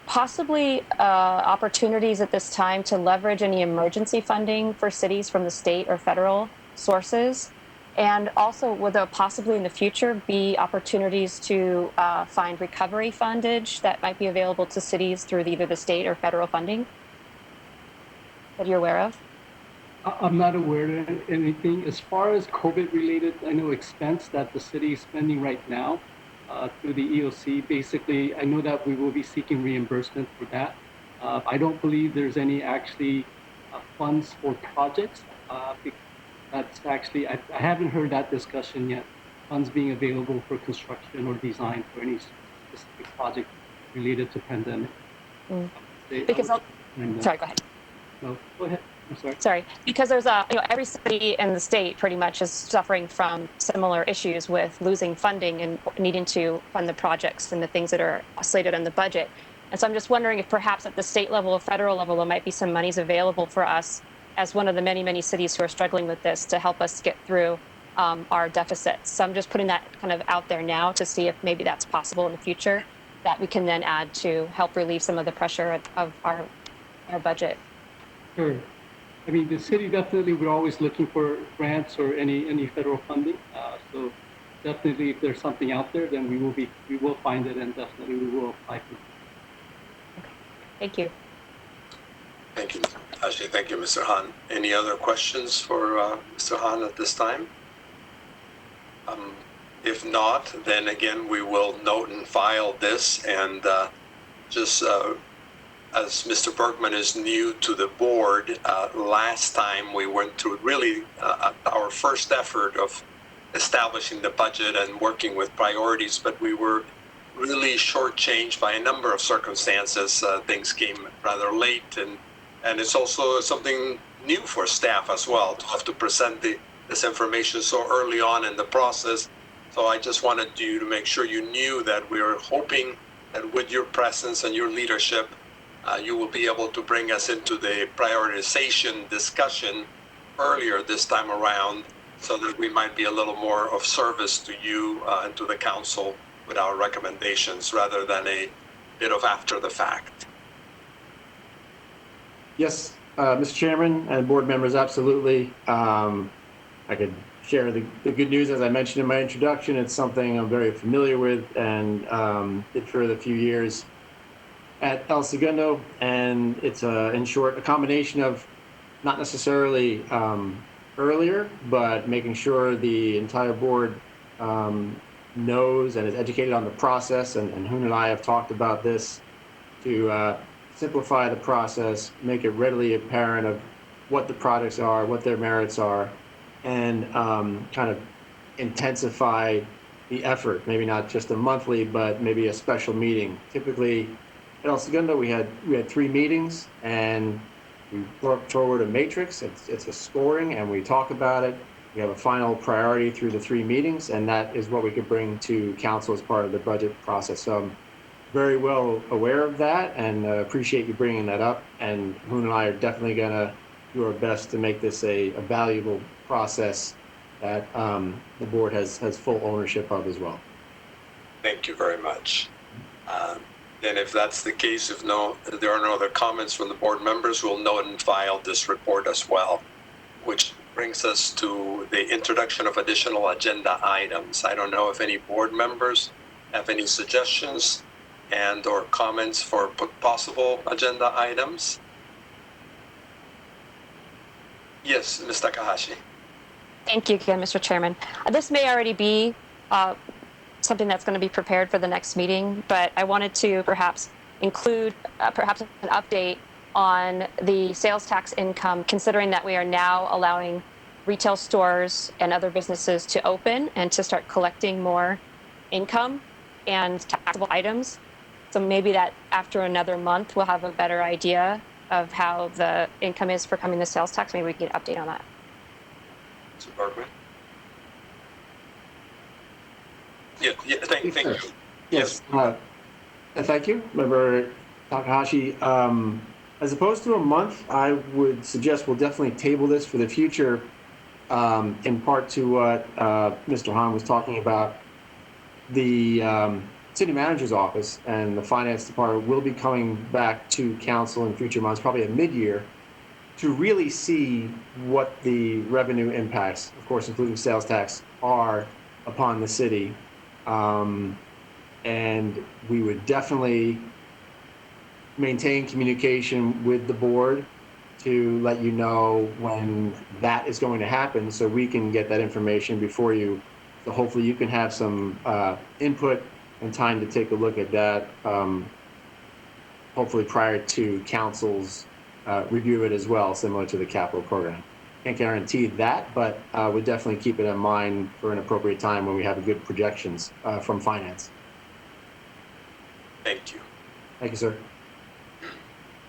possibly opportunities at this time to leverage any emergency funding for cities from the state or federal sources And also, will there possibly in the future be opportunities to find recovery fundage that might be available to cities through either the state or federal funding that you're aware of? I'm not aware of anything. As far as COVID-related, I know expense that the city is spending right now through the EOC. Basically, I know that we will be seeking reimbursement for that. I don't believe there's any actually funds for projects. That's actually, I haven't heard that discussion yet. Funds being available for construction or design for any specific project related to pandemic. Because sorry, go ahead. No, go ahead. I'm sorry. Sorry, because there's every city in the state pretty much is suffering from similar issues with losing funding and needing to fund the projects and the things that are slated in the budget. And so I'm just wondering if perhaps at the state level or federal level, there might be some monies available for us as one of the many, many cities who are struggling with this to help us get through our deficits. So I'm just putting that kind of out there now to see if maybe that's possible in the future that we can then add to help relieve some of the pressure of our budget. Sure. I mean, the city definitely, we're always looking for grants or any federal funding. So definitely, if there's something out there, then we will find it, and definitely we will apply for it. Okay. Thank you. Thank you, Mr. Takahashi. Thank you, Mr. Han. Any other questions for Mr. Han at this time? If not, then again, we will note and file this, and just as Mr. Bergman is new to the board, last time we went through really our first effort of establishing the budget and working with priorities, but we were really shortchanged by a number of circumstances. Things came rather late, and it's also something new for staff as well to have to present this information so early on in the process. So I just wanted you to make sure you knew that we were hoping that with your presence and your leadership, you will be able to bring us into the prioritization discussion earlier this time around, so that we might be a little more of service to you and to the council with our recommendations rather than a bit of after the fact. Yes, Mr. Chairman and board members, absolutely. I could share the good news. As I mentioned in my introduction, it's something I'm very familiar with and did for the few years at El Segundo, and it's in short a combination of not necessarily earlier, but making sure the entire board knows and is educated on the process, and Hoon and I have talked about this to simplify the process, make it readily apparent of what the projects are, what their merits are, and kind of intensify the effort, maybe not just a monthly, but maybe a special meeting. Typically, at El Segundo, we had 3 meetings, and we brought forward a matrix. It's a scoring, and we talk about it. We have a final priority through the 3 meetings, and that is what we could bring to council as part of the budget process. So I'm very well aware of that, and appreciate you bringing that up. And Hoon and I are definitely going to do our best to make this a valuable process that the board has full ownership of as well. Thank you very much. And if that's the case, if there are no other comments from the board members, we'll note and file this report as well, which brings us to the introduction of additional agenda items. I don't know if any board members have any suggestions and or comments for possible agenda items. Yes, Ms. Takahashi. Thank you again, Mr. Chairman. This may already be something that's going to be prepared for the next meeting, but I wanted to perhaps include perhaps an update on the sales tax income, considering that we are now allowing retail stores and other businesses to open and to start collecting more income and taxable items. So maybe that after another month, we'll have a better idea of how the income is for coming to sales tax. Maybe we can get an update on that. Mr. Bergman? Yeah, thank you. Yes, thank you, Member Takahashi. As opposed to a month, I would suggest we'll definitely table this for the future, in part to what Mr. Han was talking about. The city manager's office and the finance department will be coming back to council in future months, probably at mid-year, to really see what the revenue impacts, of course, including sales tax, are upon the city. And we would definitely maintain communication with the board to let you know when that is going to happen so we can get that information before you. So hopefully you can have some input and time to take a look at that, hopefully prior to council's review of it as well, similar to the capital program. Can't guarantee that, but we definitely keep it in mind for an appropriate time when we have good projections from finance. Thank you. Thank you, sir.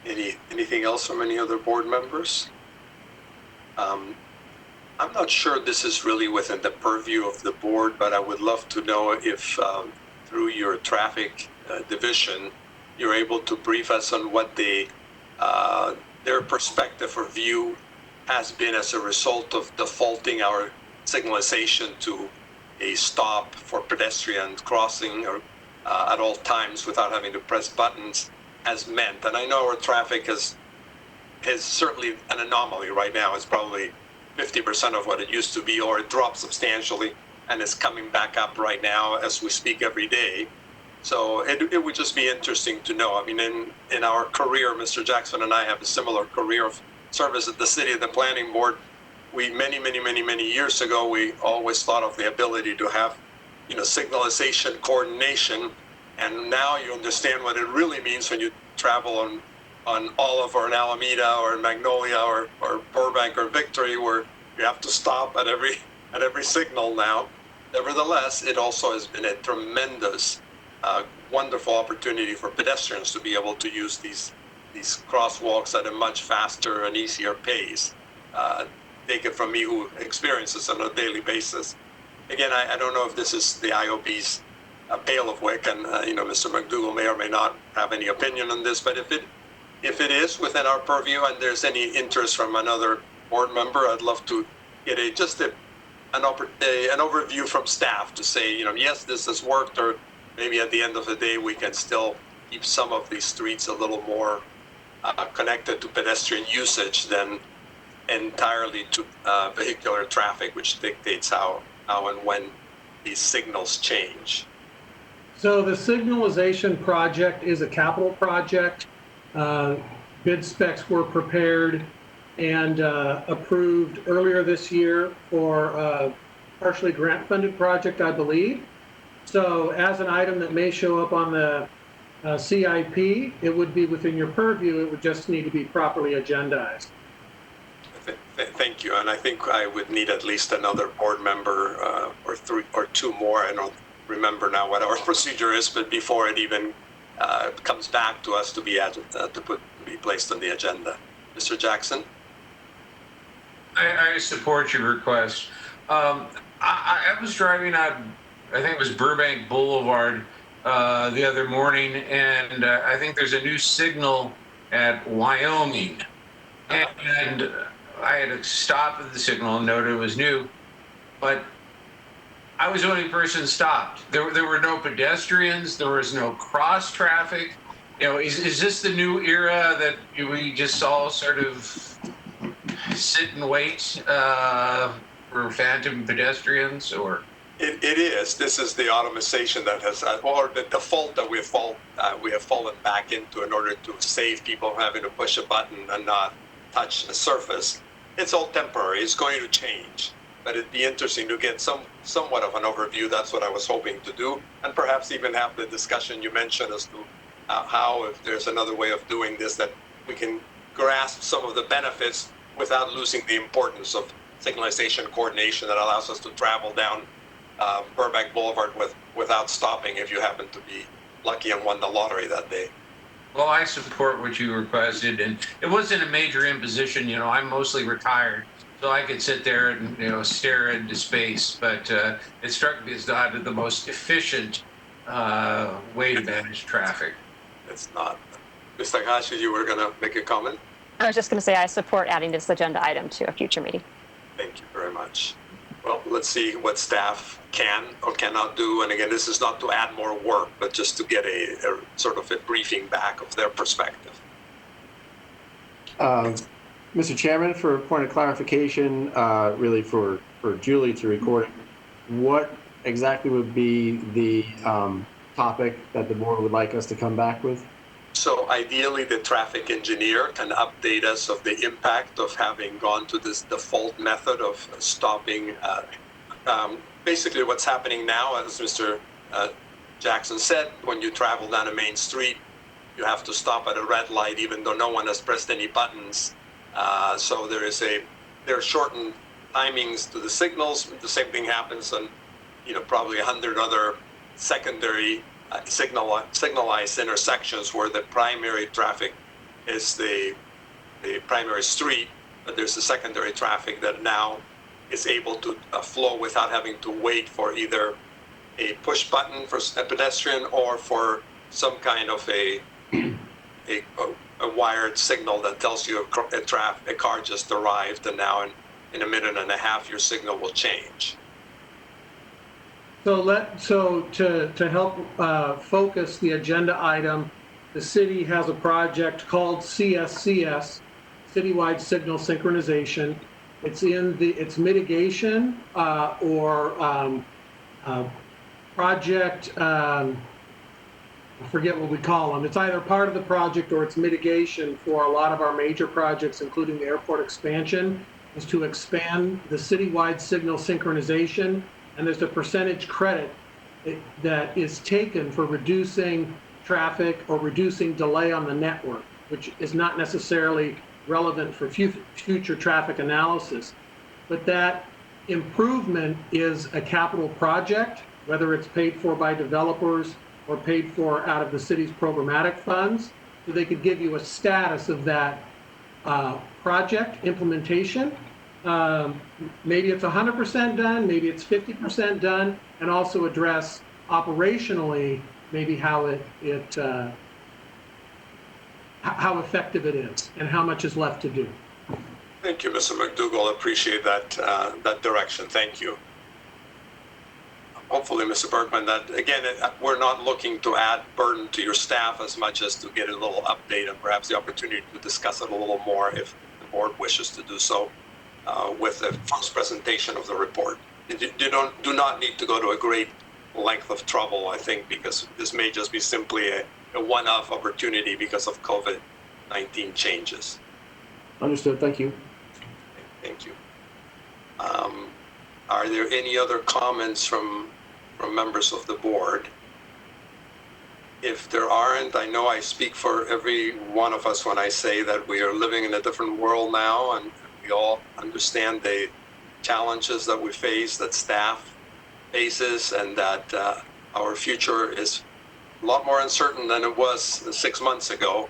Anything else from any other board members? I'm not sure this is really within the purview of the board, but I would love to know if through your traffic division, you're able to brief us on what their perspective or view has been as a result of defaulting our signalization to a stop for pedestrian crossing or at all times without having to press buttons has meant. And I know our traffic is certainly an anomaly right now. It's probably 50% of what it used to be, or it dropped substantially and is coming back up right now as we speak every day. So it would just be interesting to know. I mean, in our career, Mr. Jackson and I have a similar career of service at the city and the planning board. We many years ago, we always thought of the ability to have, signalization coordination. And now you understand what it really means when you travel on Olive or in Alameda or in Magnolia or Burbank or Victory, where you have to stop at every signal now. Nevertheless, it also has been a tremendous, wonderful opportunity for pedestrians to be able to use these crosswalks at a much faster and easier pace. Take it from me, who experiences on a daily basis. Again, I don't know if this is the IOB's bailiwick, and Mr. McDougall may or may not have any opinion on this, but if it is within our purview and there's any interest from another board member, I'd love to get an overview from staff to say, yes, this has worked, or maybe at the end of the day we can still keep some of these streets a little more connected to pedestrian usage than entirely to vehicular traffic, which dictates how and when these signals change. So the signalization project is a capital project. Bid specs were prepared and approved earlier this year for a partially grant-funded project, I believe. So as an item that may show up on the CIP, it would be within your purview. It would just need to be properly agendized. Thank you, and I think I would need at least another board member or three or two more. I don't remember now what our procedure is, but before it even comes back to us to be placed on the agenda. Mr. Jackson? I support your request. I was driving on, I think it was Burbank Boulevard the other morning, and I think there's a new signal at Wyoming. And I had to stop at the signal and note it was new, but I was the only person stopped. There were no pedestrians. There was no cross traffic. Is this the new era that we just all sort of sit and wait for phantom pedestrians, or? It is. This is the automation that has, or the default that we have fallen back into in order to save people having to push a button and not touch the surface. It's all temporary. It's going to change, but it'd be interesting to get somewhat of an overview. That's what I was hoping to do, and perhaps even have the discussion you mentioned as to how, if there's another way of doing this, that we can grasp some of the benefits without losing the importance of signalization coordination that allows us to travel down Burbank Boulevard without stopping if you happen to be lucky and won the lottery that day. Well, I support what you requested, and it wasn't a major imposition. I'm mostly retired, so I could sit there and stare into space. But it struck me as not the most efficient way to manage traffic. It's not. Ms. Takahashi, you were going to make a comment? I was just going to say I support adding this agenda item to a future meeting. Thank you very much. Well, let's see what staff can or cannot do. And again, this is not to add more work, but just to get a sort of a briefing back of their perspective. Mr. Chairman, for a point of clarification, really for Julie to record it, what exactly would be the topic that the board would like us to come back with? So ideally, the traffic engineer can update us of the impact of having gone to this default method of stopping. Basically, what's happening now, as Mr. Jackson said, when you travel down a main street, you have to stop at a red light, even though no one has pressed any buttons. So there are shortened timings to the signals. The same thing happens on, probably 100 other secondary signalized intersections where the primary traffic is the primary street, but there's a secondary traffic that now is able to flow without having to wait for either a push button for a pedestrian or for some kind of a wired signal that tells you a car just arrived, and now in a minute and a half your signal will change. So to help focus the agenda item, the city has a project called CSCS, Citywide Signal Synchronization. It's mitigation or project. I forget what we call them. It's either part of the project or it's mitigation for a lot of our major projects, including the airport expansion, is to expand the citywide signal synchronization. And there's a percentage credit that is taken for reducing traffic or reducing delay on the network, which is not necessarily relevant for future traffic analysis. But that improvement is a capital project, whether it's paid for by developers or paid for out of the city's programmatic funds. So they could give you a status of that project implementation. Maybe it's 100% done, maybe it's 50% done, and also address operationally maybe how how effective it is and how much is left to do. Thank you, Mr. McDougall. I appreciate that direction. Thank you. Hopefully, Mr. Bergman, that again, we're not looking to add burden to your staff as much as to get a little update and perhaps the opportunity to discuss it a little more if the board wishes to do so with the first presentation of the report. You do not need to go to a great length of trouble, I think, because this may just be simply a one-off opportunity because of COVID-19 changes. Understood. Thank you. Thank you. Are there any other comments from members of the board? If there aren't, I know I speak for every one of us when I say that we are living in a different world now, and we all understand the challenges that we face, that staff faces, and that our future is a lot more uncertain than it was 6 months ago.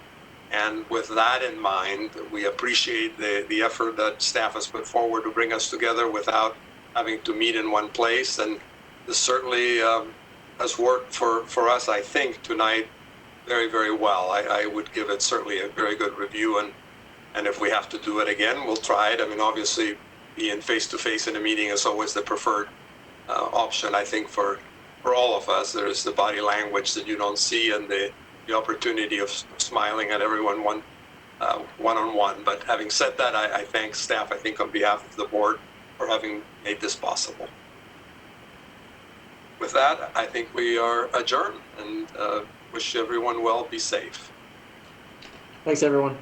And with that in mind, we appreciate the effort that staff has put forward to bring us together without having to meet in one place. And this certainly has worked for us, I think, tonight very, very well. I would give it certainly a very good review. And if we have to do it again, we'll try it. I mean, obviously, being face-to-face in a meeting is always the preferred option, I think, for all of us. There's the body language that you don't see and the opportunity of smiling at everyone one-on-one. But having said that, I thank staff, I think, on behalf of the board for having made this possible. With that, I think we are adjourned and wish everyone well, be safe. Thanks, everyone.